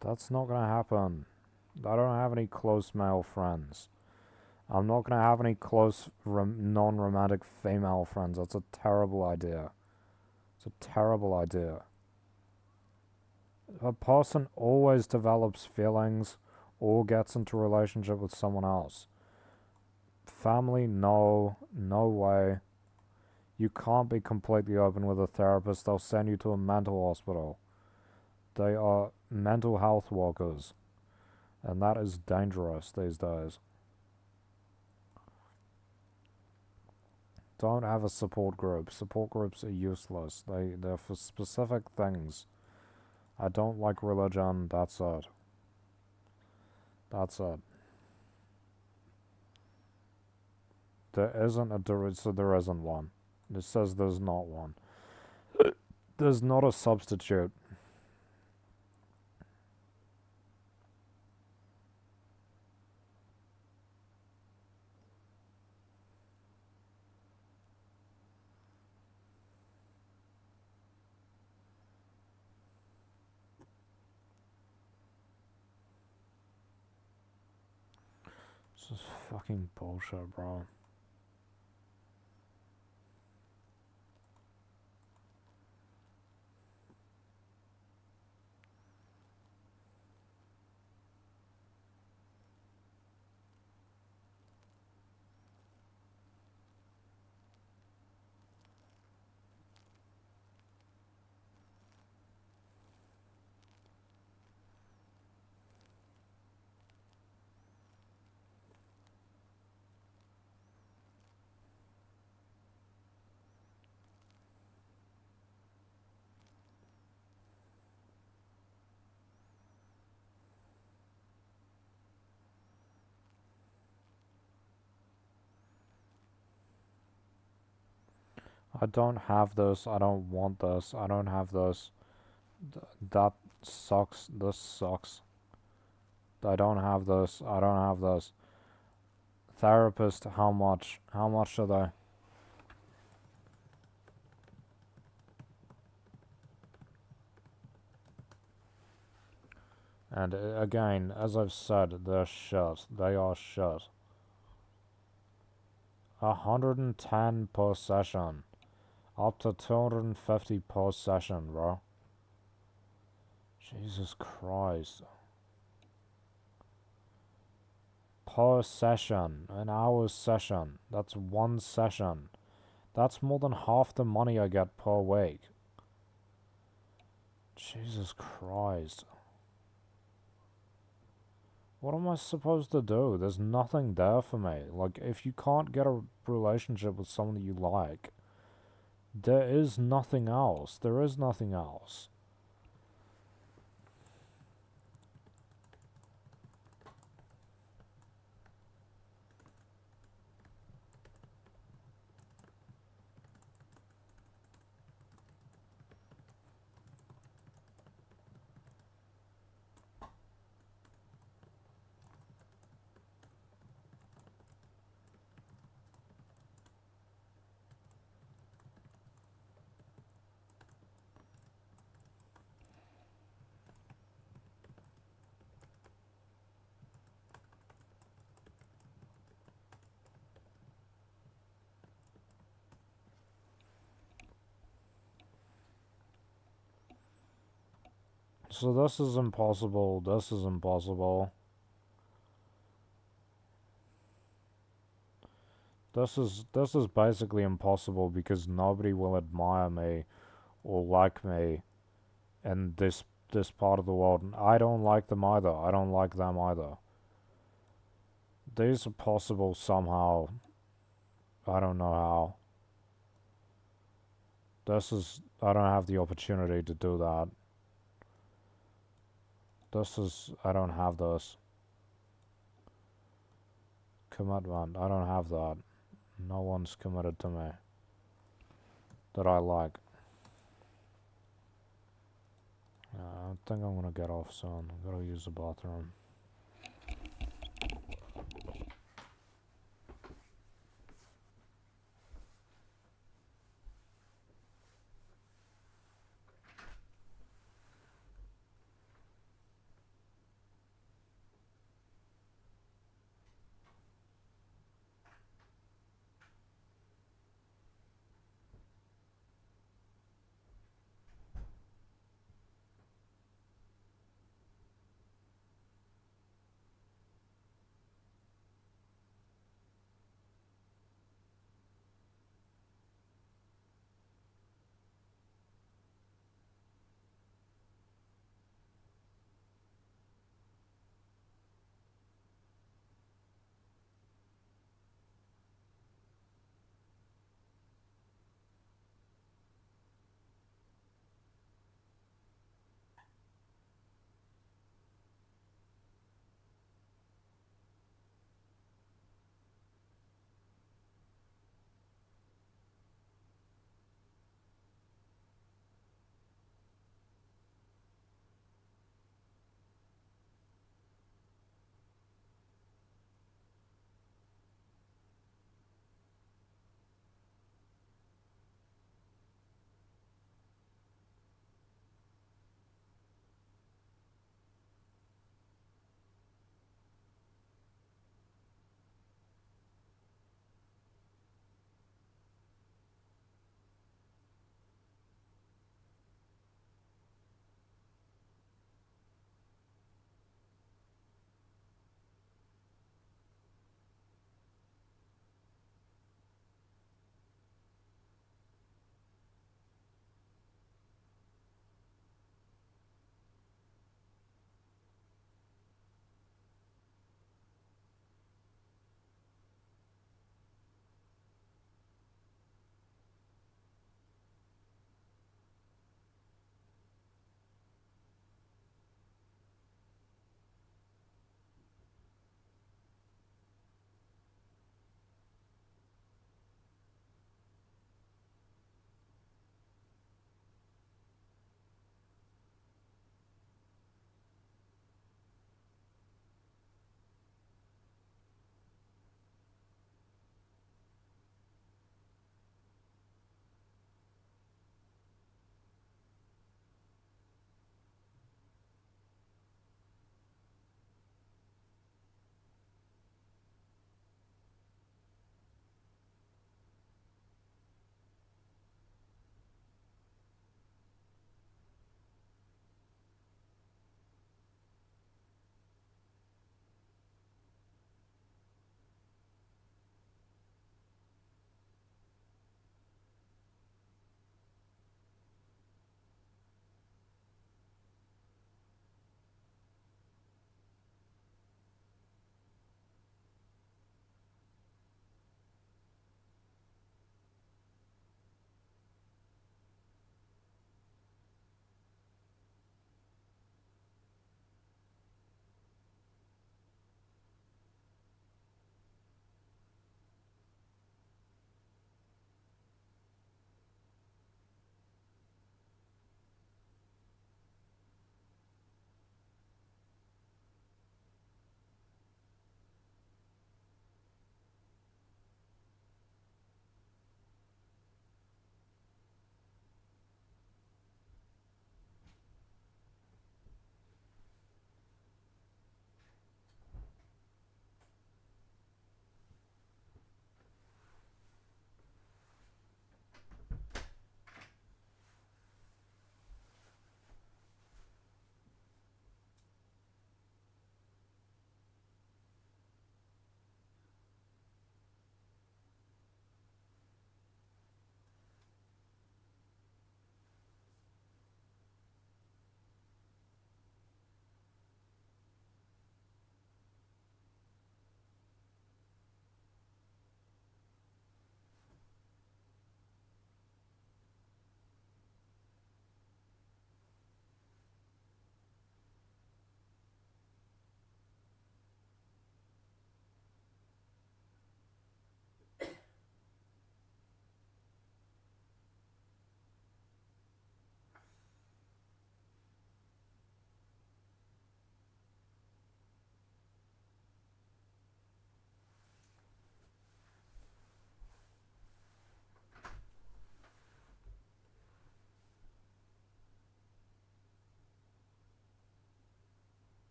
That's not gonna happen. I don't have any close male friends. I'm not gonna have any close non-romantic female friends. That's a terrible idea. It's a terrible idea. A person always develops feelings or gets into a relationship with someone else. Family, no. No way. You can't be completely open with a therapist. They'll send you to a mental hospital. They are mental health workers. And that is dangerous these days. Don't have a support group. Support groups are useless. They're for specific things. I don't like religion. That's it. That's it. There isn't so there isn't one. It says there's not one. There's not a substitute. This is fucking bullshit, bro. I don't have this. I don't want this. I don't have this. That sucks. This sucks. I don't have this. I don't have this. Therapist, how much? How much should I? And again, as I've said, they're shit. They are shit. 110 per session. Up to 250 per session, bro. Jesus Christ. Per session. An hour's session. That's one session. That's more than half the money I get per week. Jesus Christ. What am I supposed to do? There's nothing there for me. Like, if you can't get a relationship with someone that you like, there is nothing else. There is nothing else. So this is impossible. This is impossible. This is basically impossible because nobody will admire me or like me in this part of the world, and I don't like them either. I don't like them either. These are possible somehow. I don't know how. I don't have the opportunity to do that. I don't have this. Commitment, I don't have that. No one's committed to me. That I like. I think I'm gonna get off soon. I gotta use the bathroom.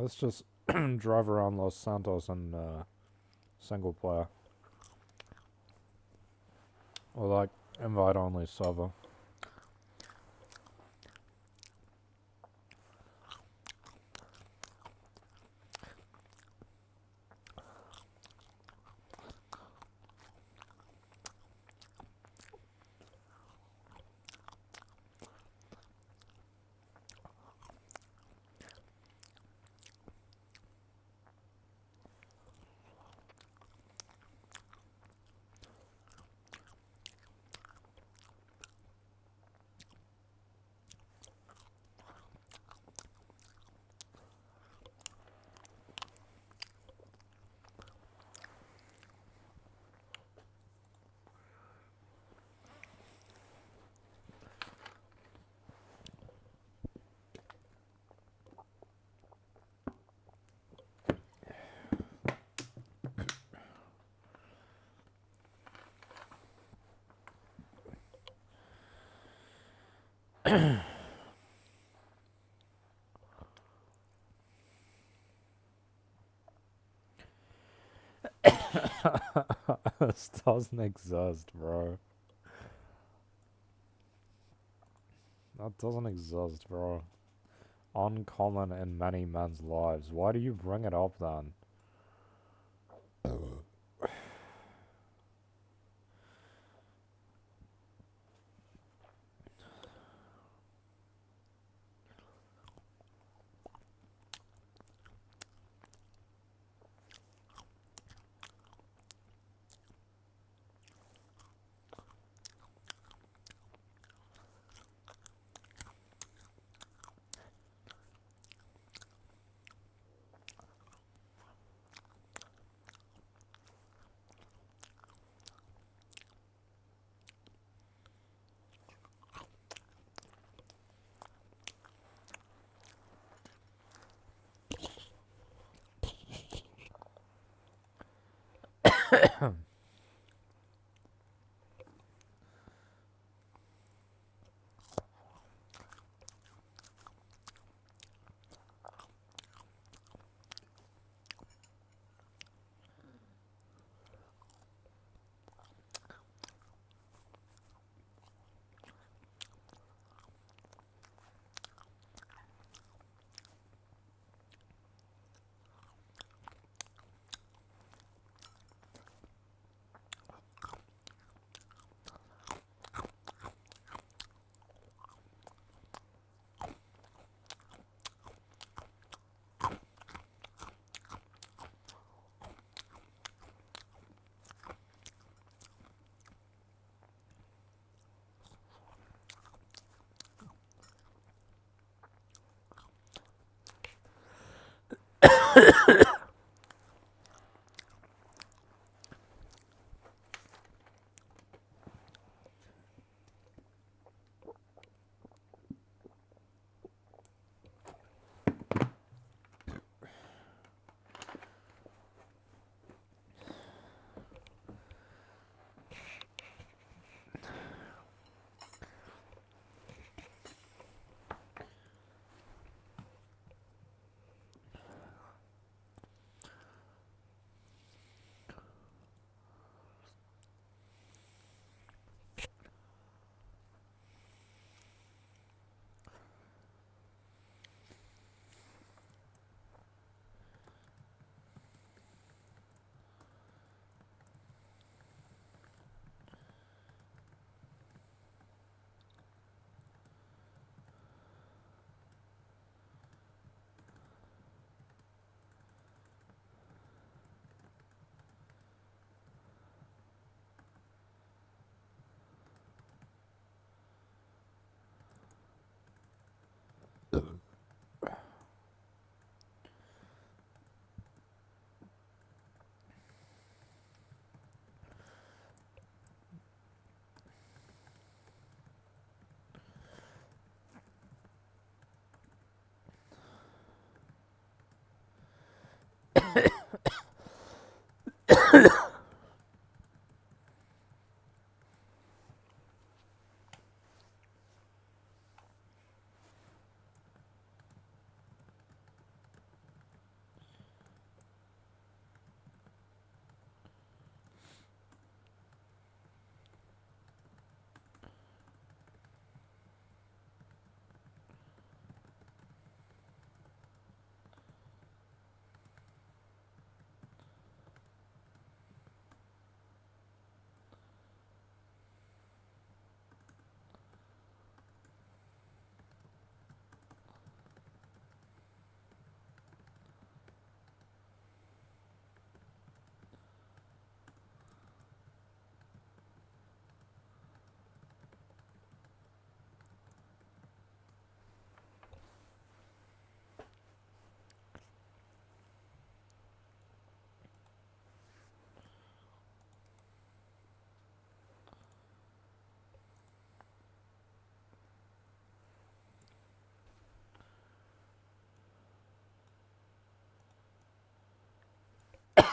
Let's just drive around Los Santos and single player. Or like invite only server. This doesn't exist, bro. That doesn't exist, bro. Uncommon in many men's lives. Why do you bring it up then?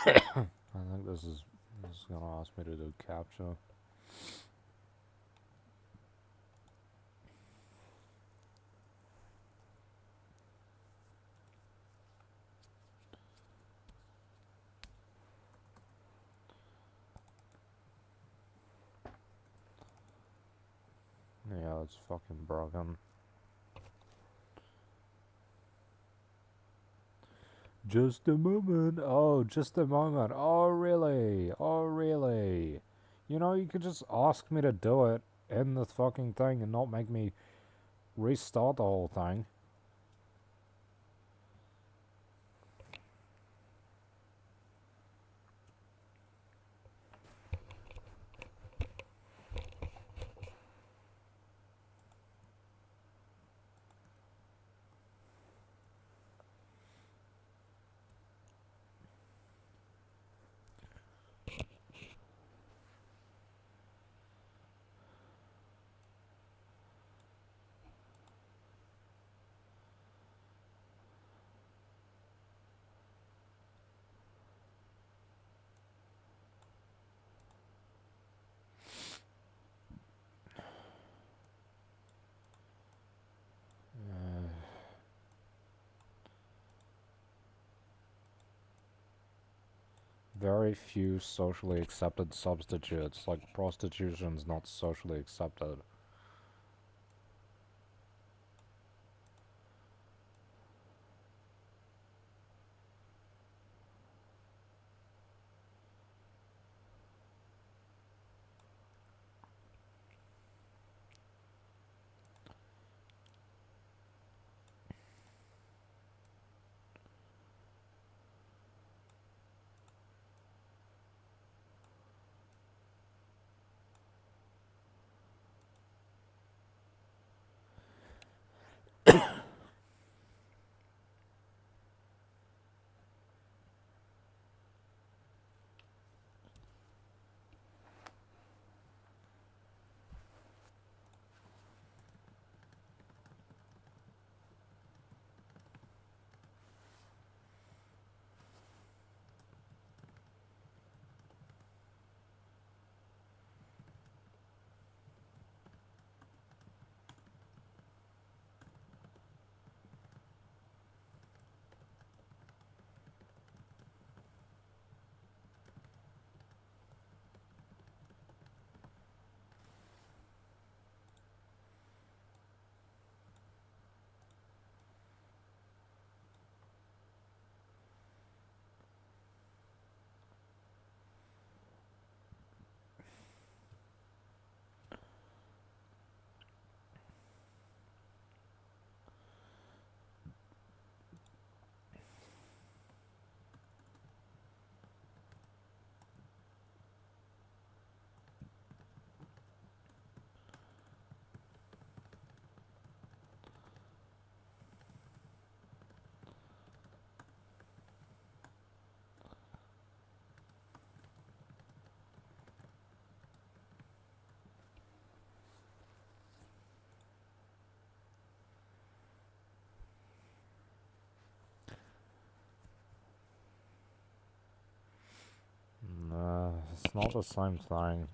I think this is gonna ask me to do capture. Yeah, it's fucking broken. Just a moment. Oh, just a moment. Oh, really? Oh, really? You know, you could just ask me to do it in the fucking thing and not make me restart the whole thing. Very few socially accepted substitutes, like prostitution's not socially accepted. Nah, it's not the same thing.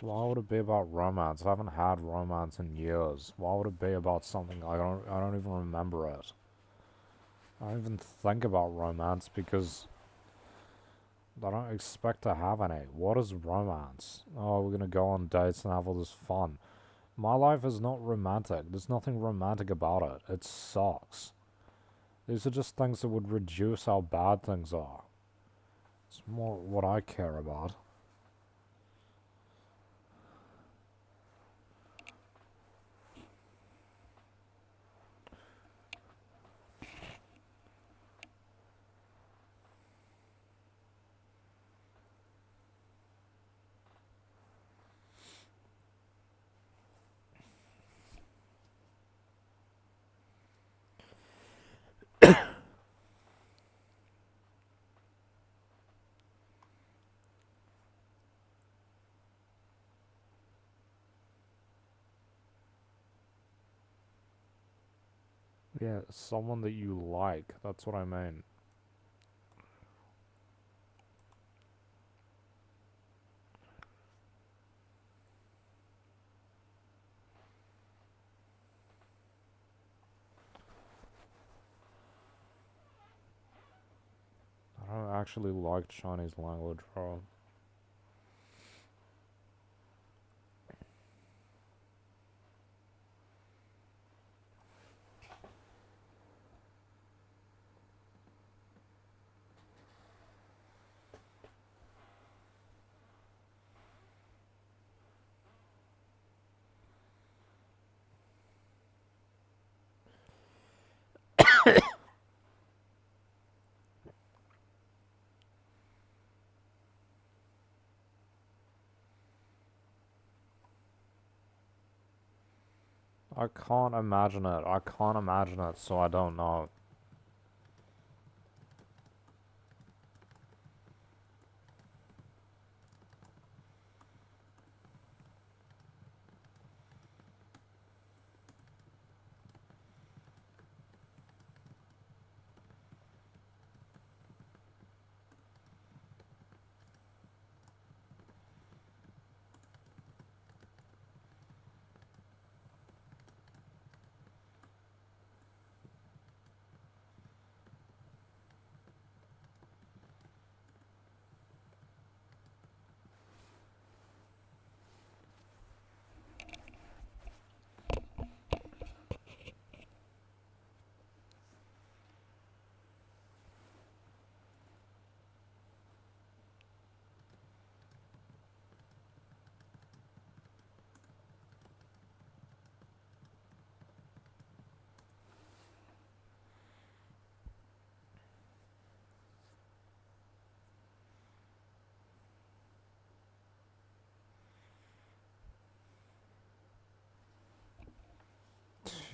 Why would it be about romance? I haven't had romance in years. Why would it be about something I don't even remember it? I don't even think about romance because I don't expect to have any. What is romance? Oh, we're gonna go on dates and have all this fun. My life is not romantic. There's nothing romantic about it. It sucks. These are just things that would reduce how bad things are. It's more what I care about. Yeah, someone that you like. That's what I mean. I don't actually like Chinese language, bro. I can't imagine it. I can't imagine it, so I don't know.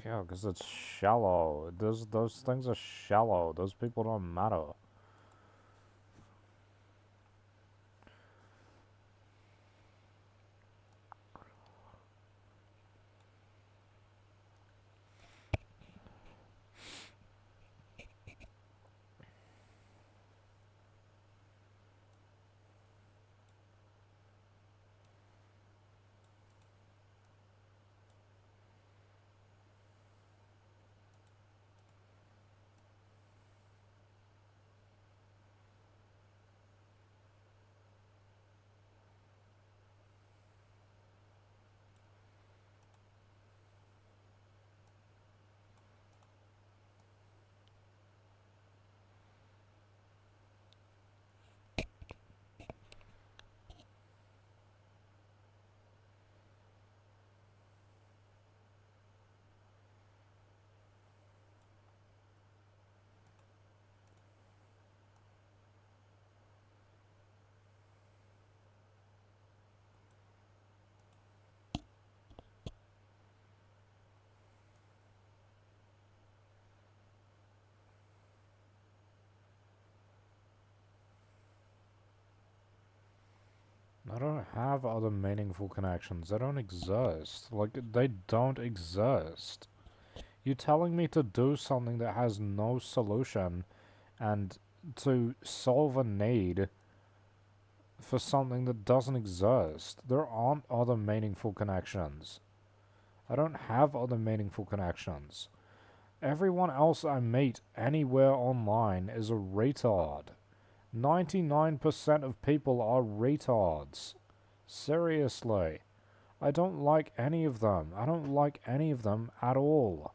Yeah, because it's shallow. Those things are shallow. Those people don't matter. I don't have other meaningful connections. They don't exist. Like, they don't exist. You're telling me to do something that has no solution and to solve a need for something that doesn't exist. There aren't other meaningful connections. I don't have other meaningful connections. Everyone else I meet anywhere online is a retard. 99% of people are retards. Seriously. I don't like any of them. I don't like any of them at all.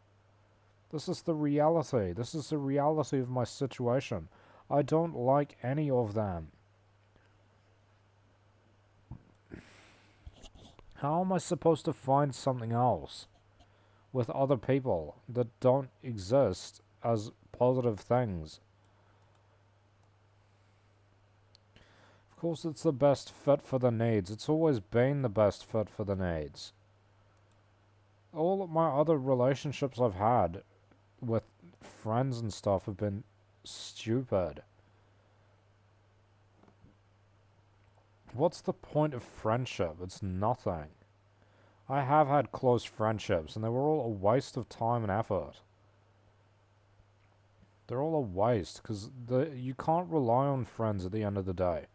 This is the reality. This is the reality of my situation. I don't like any of them. How am I supposed to find something else with other people that don't exist as positive things? Of course, it's the best fit for the needs. It's always been the best fit for the needs. All of my other relationships I've had with friends and stuff have been stupid. What's the point of friendship? It's nothing. I have had close friendships, and they were all a waste of time and effort. They're all a waste, because you can't rely on friends at the end of the day.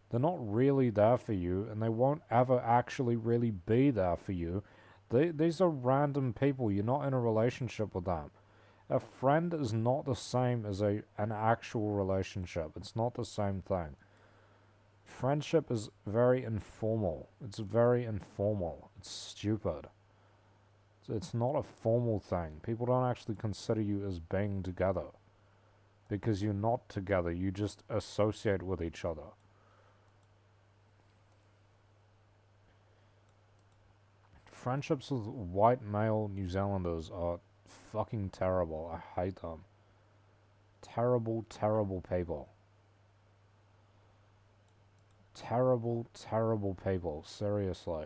They're not really there for you, and they won't ever actually really be there for you. These are random people. You're not in a relationship with them. A friend is not the same as an actual relationship. It's not the same thing. Friendship is very informal. It's very informal. It's stupid. It's not a formal thing. People don't actually consider you as being together. Because you're not together. You just associate with each other. Friendships with white male New Zealanders are fucking terrible. I hate them. Terrible, terrible people. Terrible, terrible people. Seriously.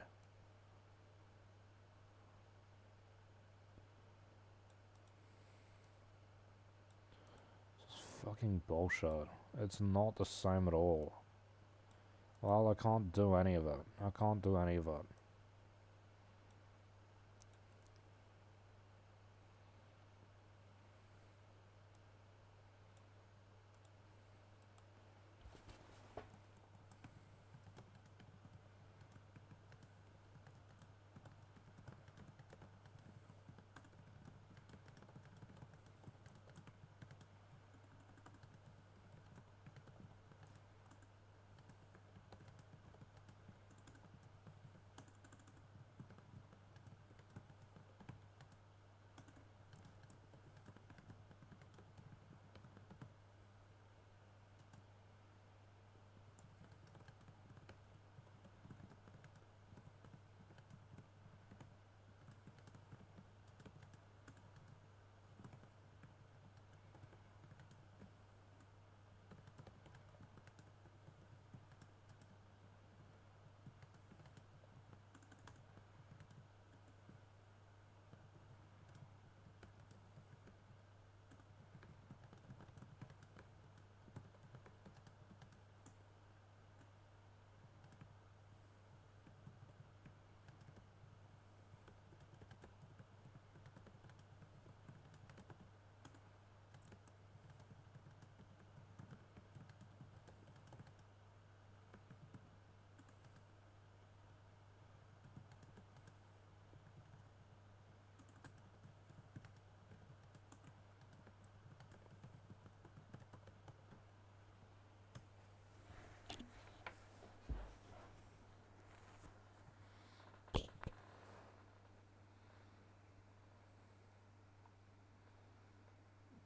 It's fucking bullshit. It's not the same at all. Well, I can't do any of it. I can't do any of it.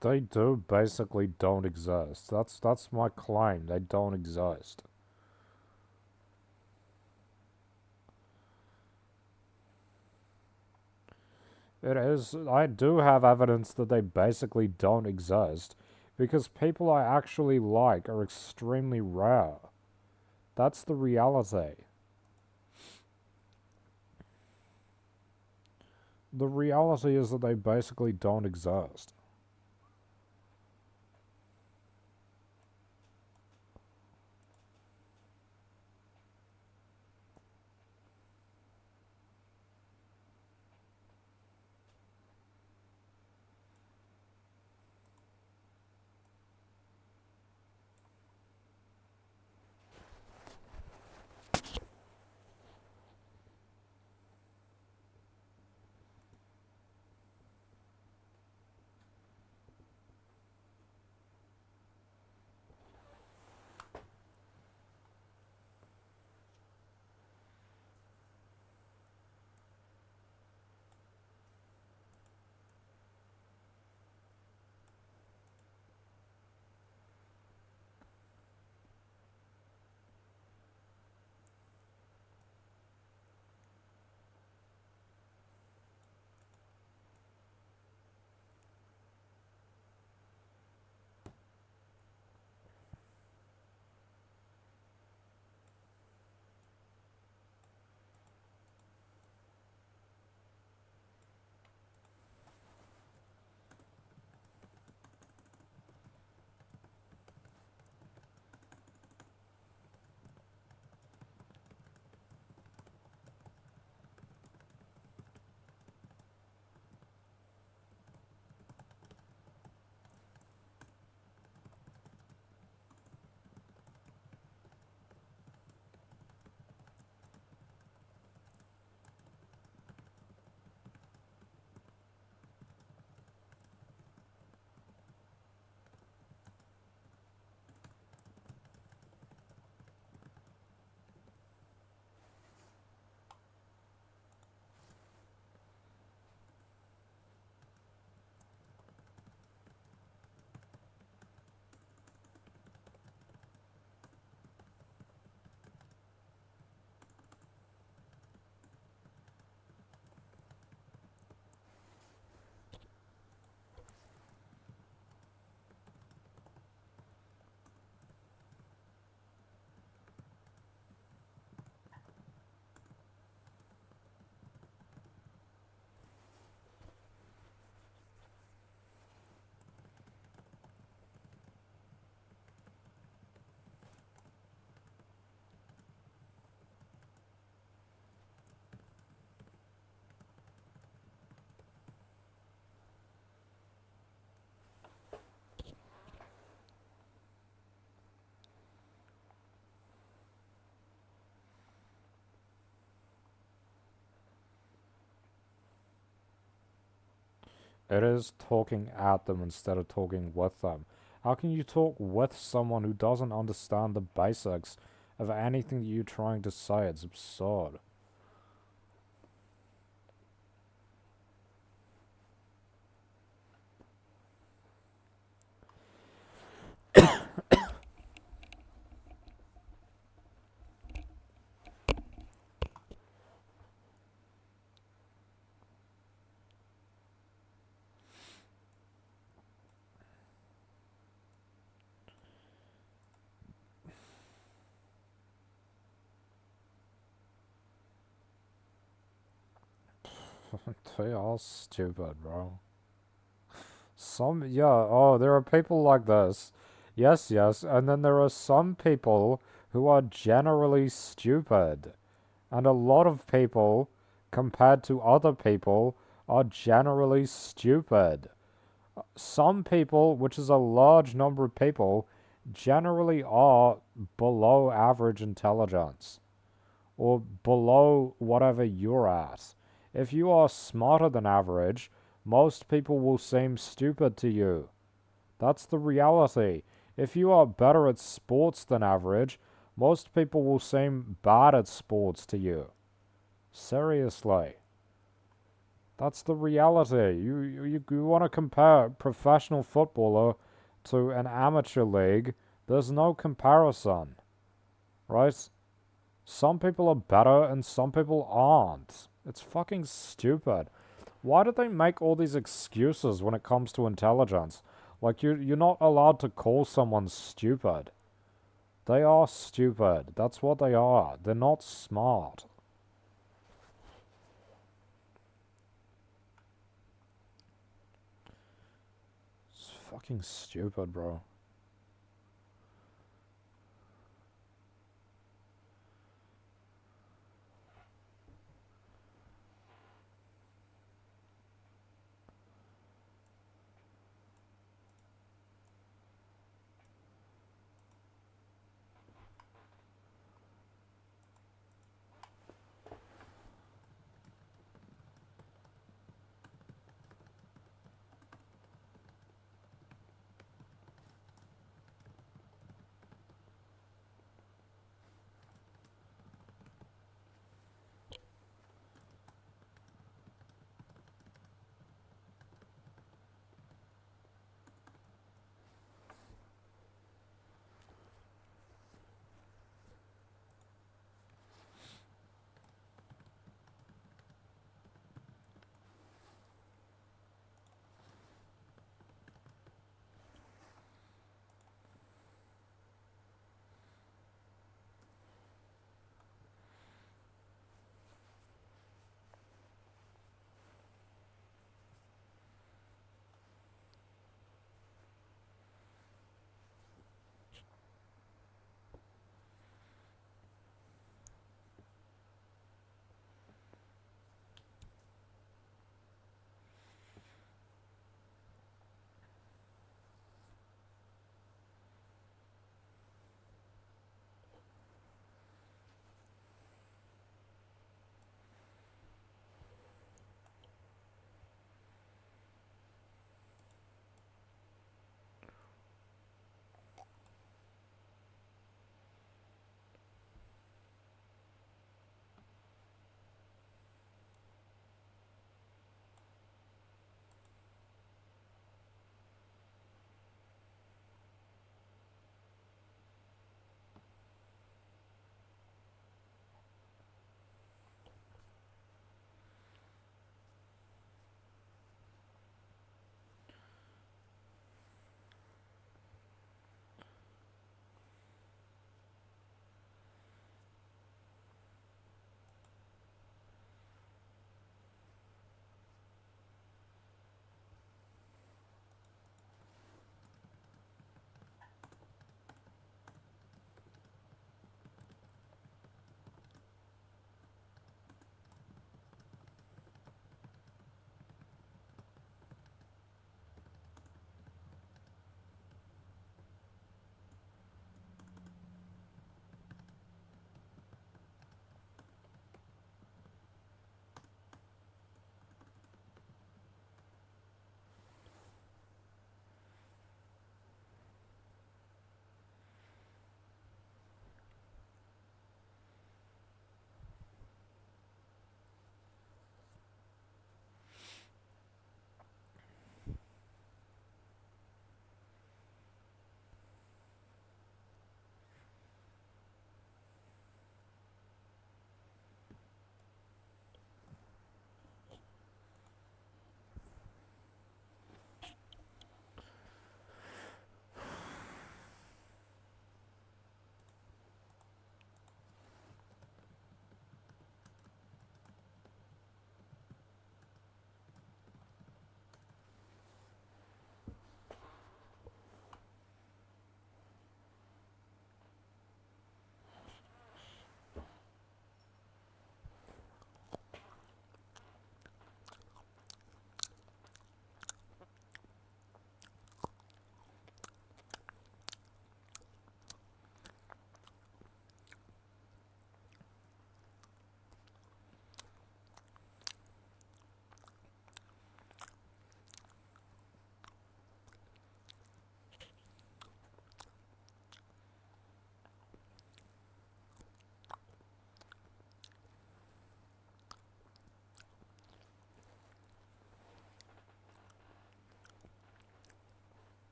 They do basically don't exist. That's my claim. They don't exist. It is. I do have evidence that they basically don't exist because people I actually like are extremely rare. That's the reality. The reality is that they basically don't exist. It is talking at them instead of talking with them. How can you talk with someone who doesn't understand the basics of anything that you're trying to say? It's absurd. They are stupid, bro. There are people like this. Yes, yes, and then there are some people who are generally stupid. And a lot of people, compared to other people, are generally stupid. Some people, which is a large number of people, generally are below average intelligence or below whatever you're at. If you are smarter than average, most people will seem stupid to you. That's the reality. If you are better at sports than average, most people will seem bad at sports to you. Seriously. That's the reality. You want to compare a professional footballer to an amateur league, there's no comparison. Right? Some people are better and some people aren't. It's fucking stupid. Why do they make all these excuses when it comes to intelligence? Like, you're not allowed to call someone stupid. They are stupid. That's what they are. They're not smart. It's fucking stupid, bro.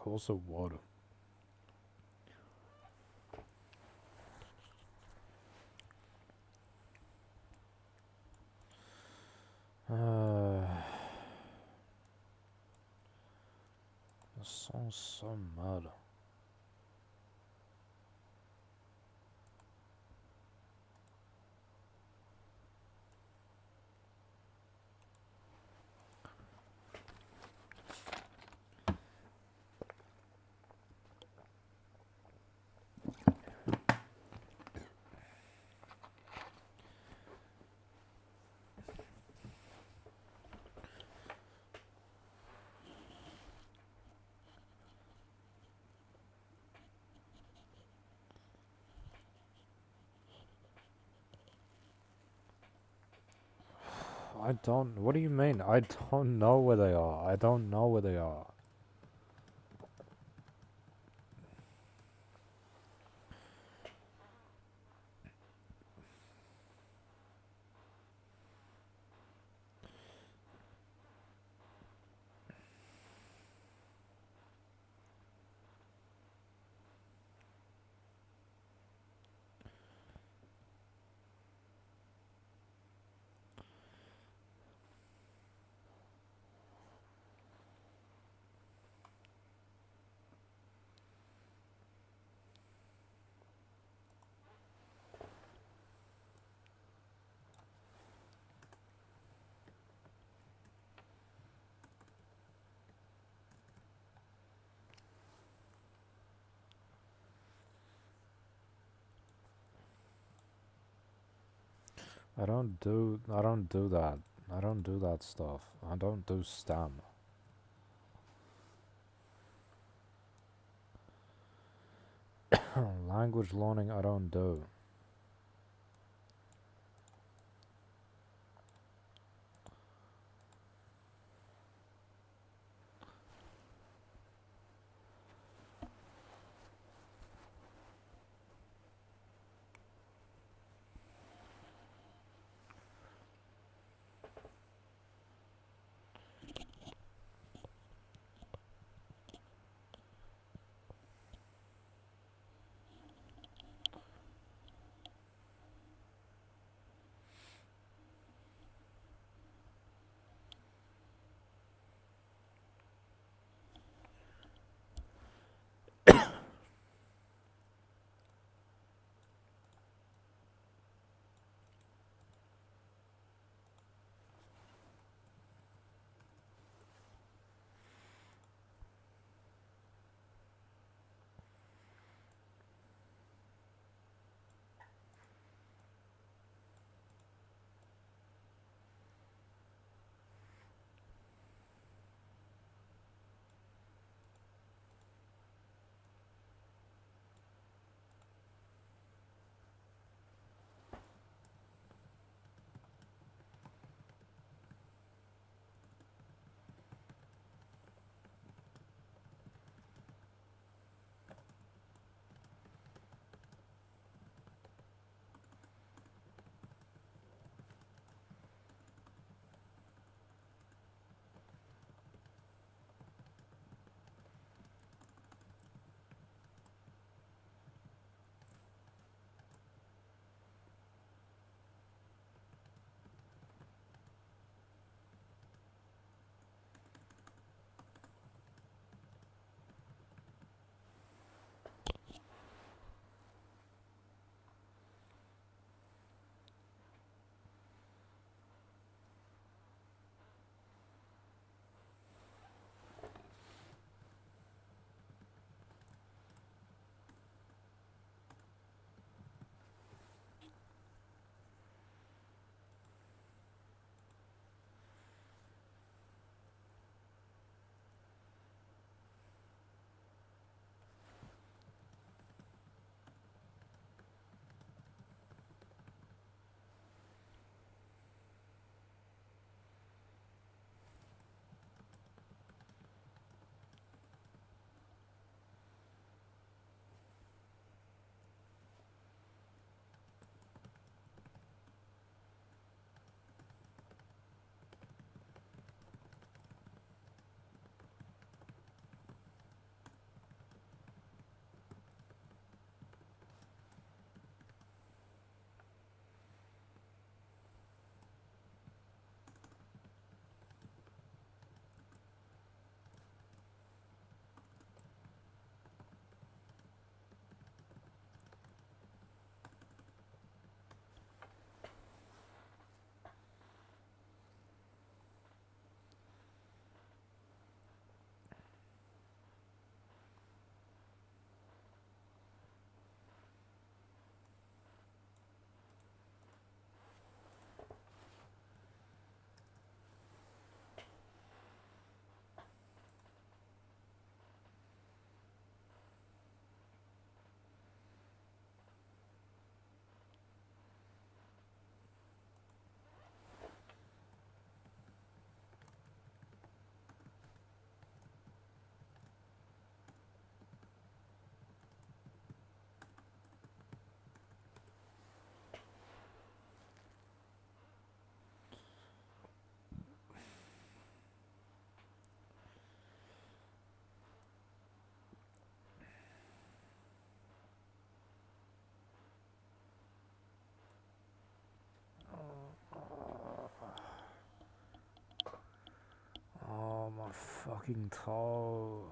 course it would. This song's so mad. I don't. What do you mean? I don't know where they are. I don't know where they are. I don't do that. I don't do that stuff. I don't do STEM. Language learning I don't do. fucking toe.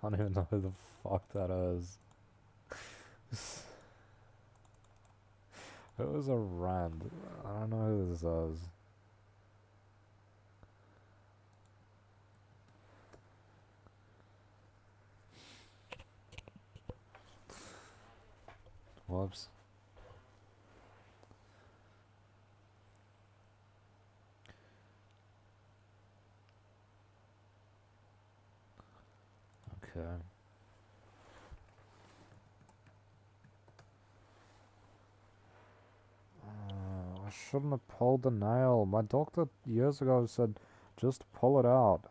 I don't even know who the fuck that is. It was a rand. I don't know who this is. Whoops. Okay. I shouldn't have pulled the nail. My doctor years ago said just pull it out.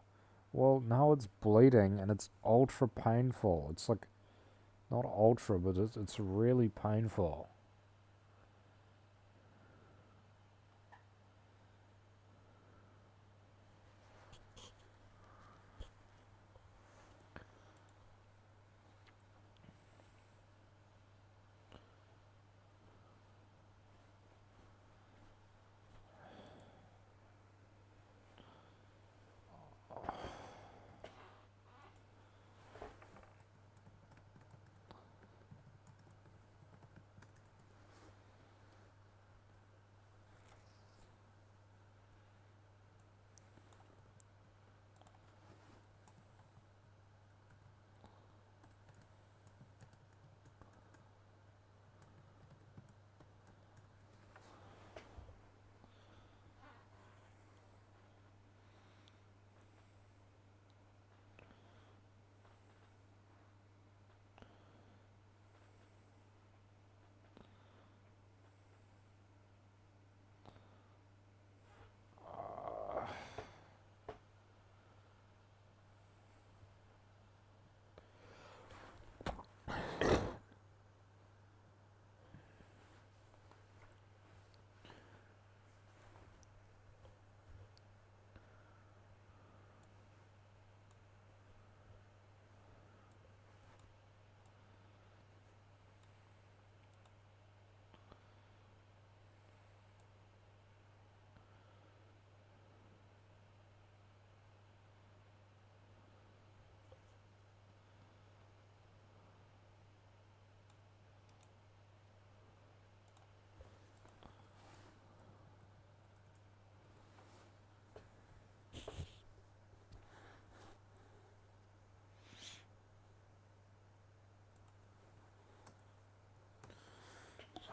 Well, now it's bleeding and it's ultra painful. It's like, not ultra, but it's really painful.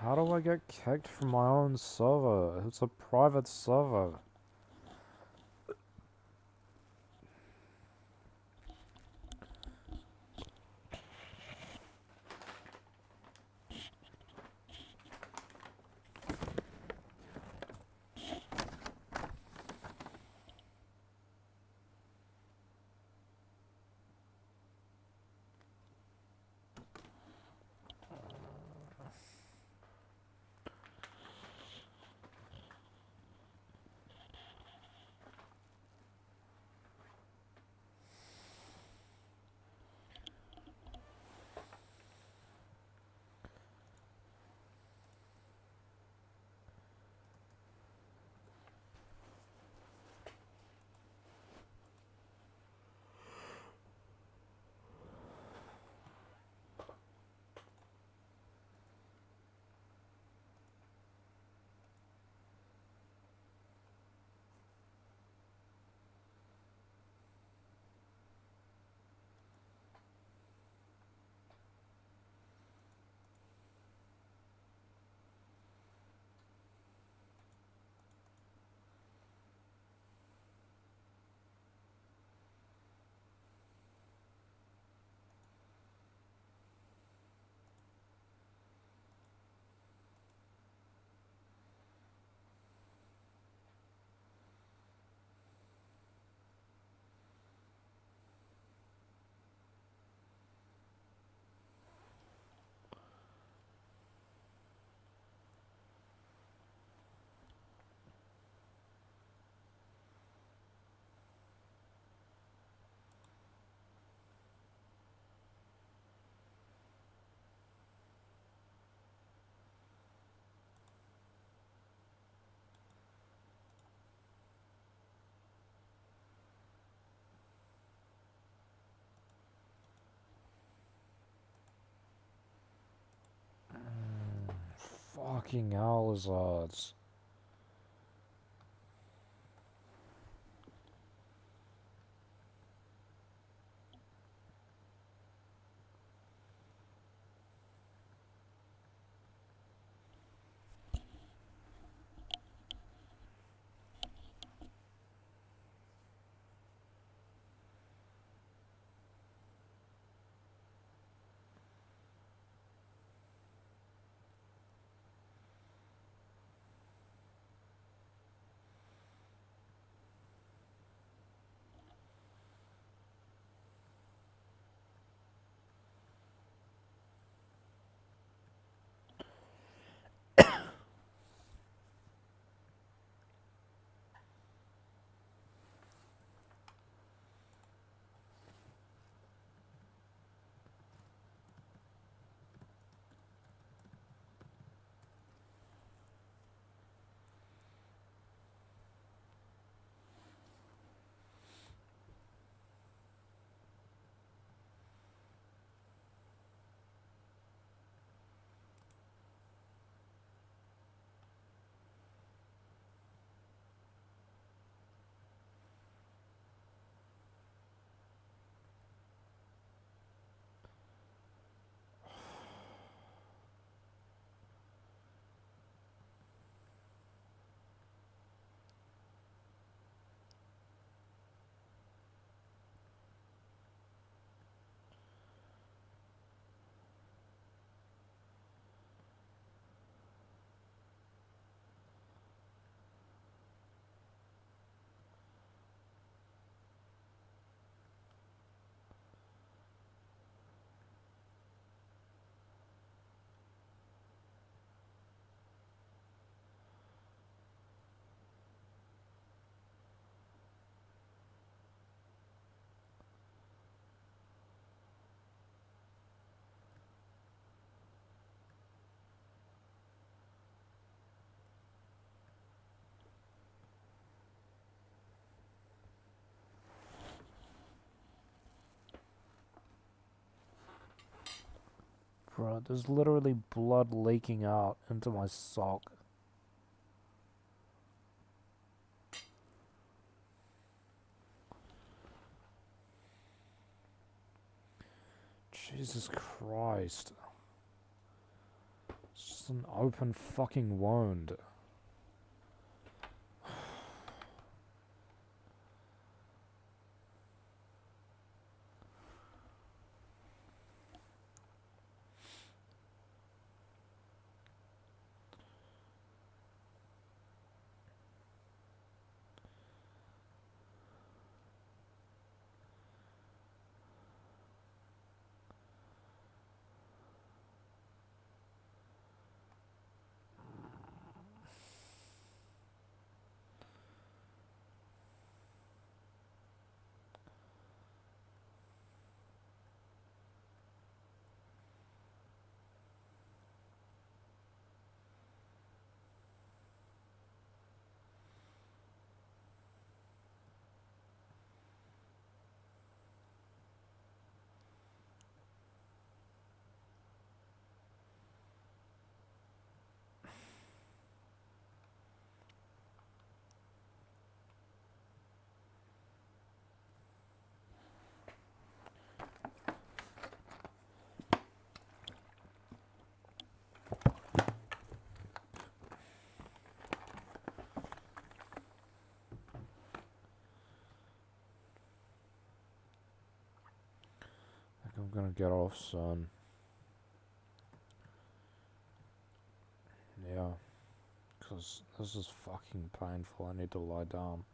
How do I get kicked from my own server? It's a private server. Fucking hell, lizards. Bro, there's literally blood leaking out into my sock. Jesus Christ. It's just an open fucking wound. I'm gonna get off soon. Yeah. Because this is fucking painful. I need to lie down.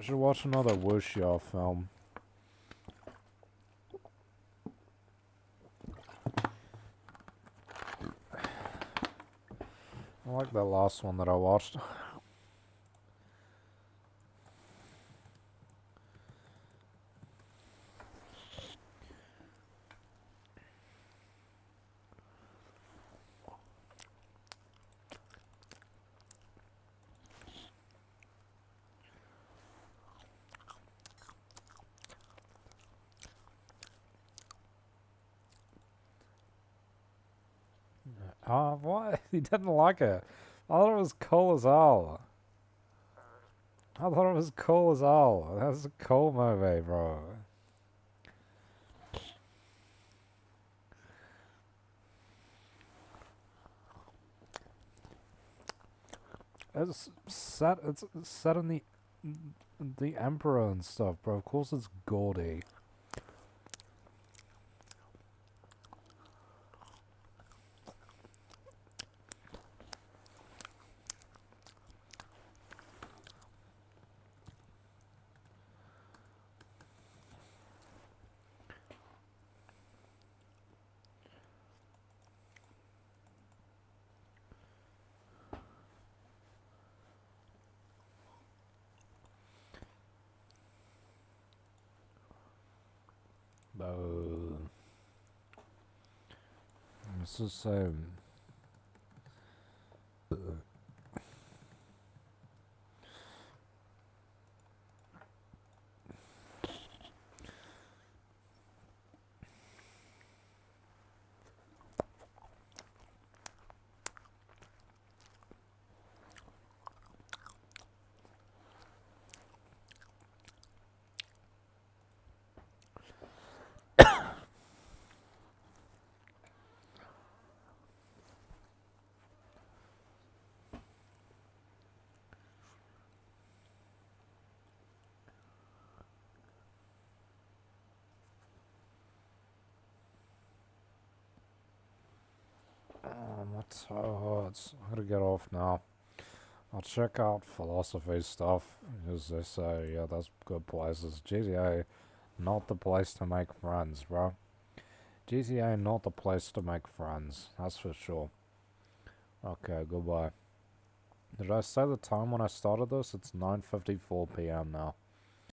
should watch another Wuxia film. I like that last one that I watched. What? He didn't like it. I thought it was cool as hell. I thought it was cool as hell. That's a cool movie, bro. It's set in the Emperor and stuff, bro. Of course it's gaudy. No. It's the same. My toe hurts. I gotta get off now. I'll check out philosophy stuff, because they say, yeah, that's good places. GTA, not the place to make friends, bro. GTA, not the place to make friends, that's for sure. Okay, goodbye. Did I say the time when I started this? It's 9:54 p.m. now.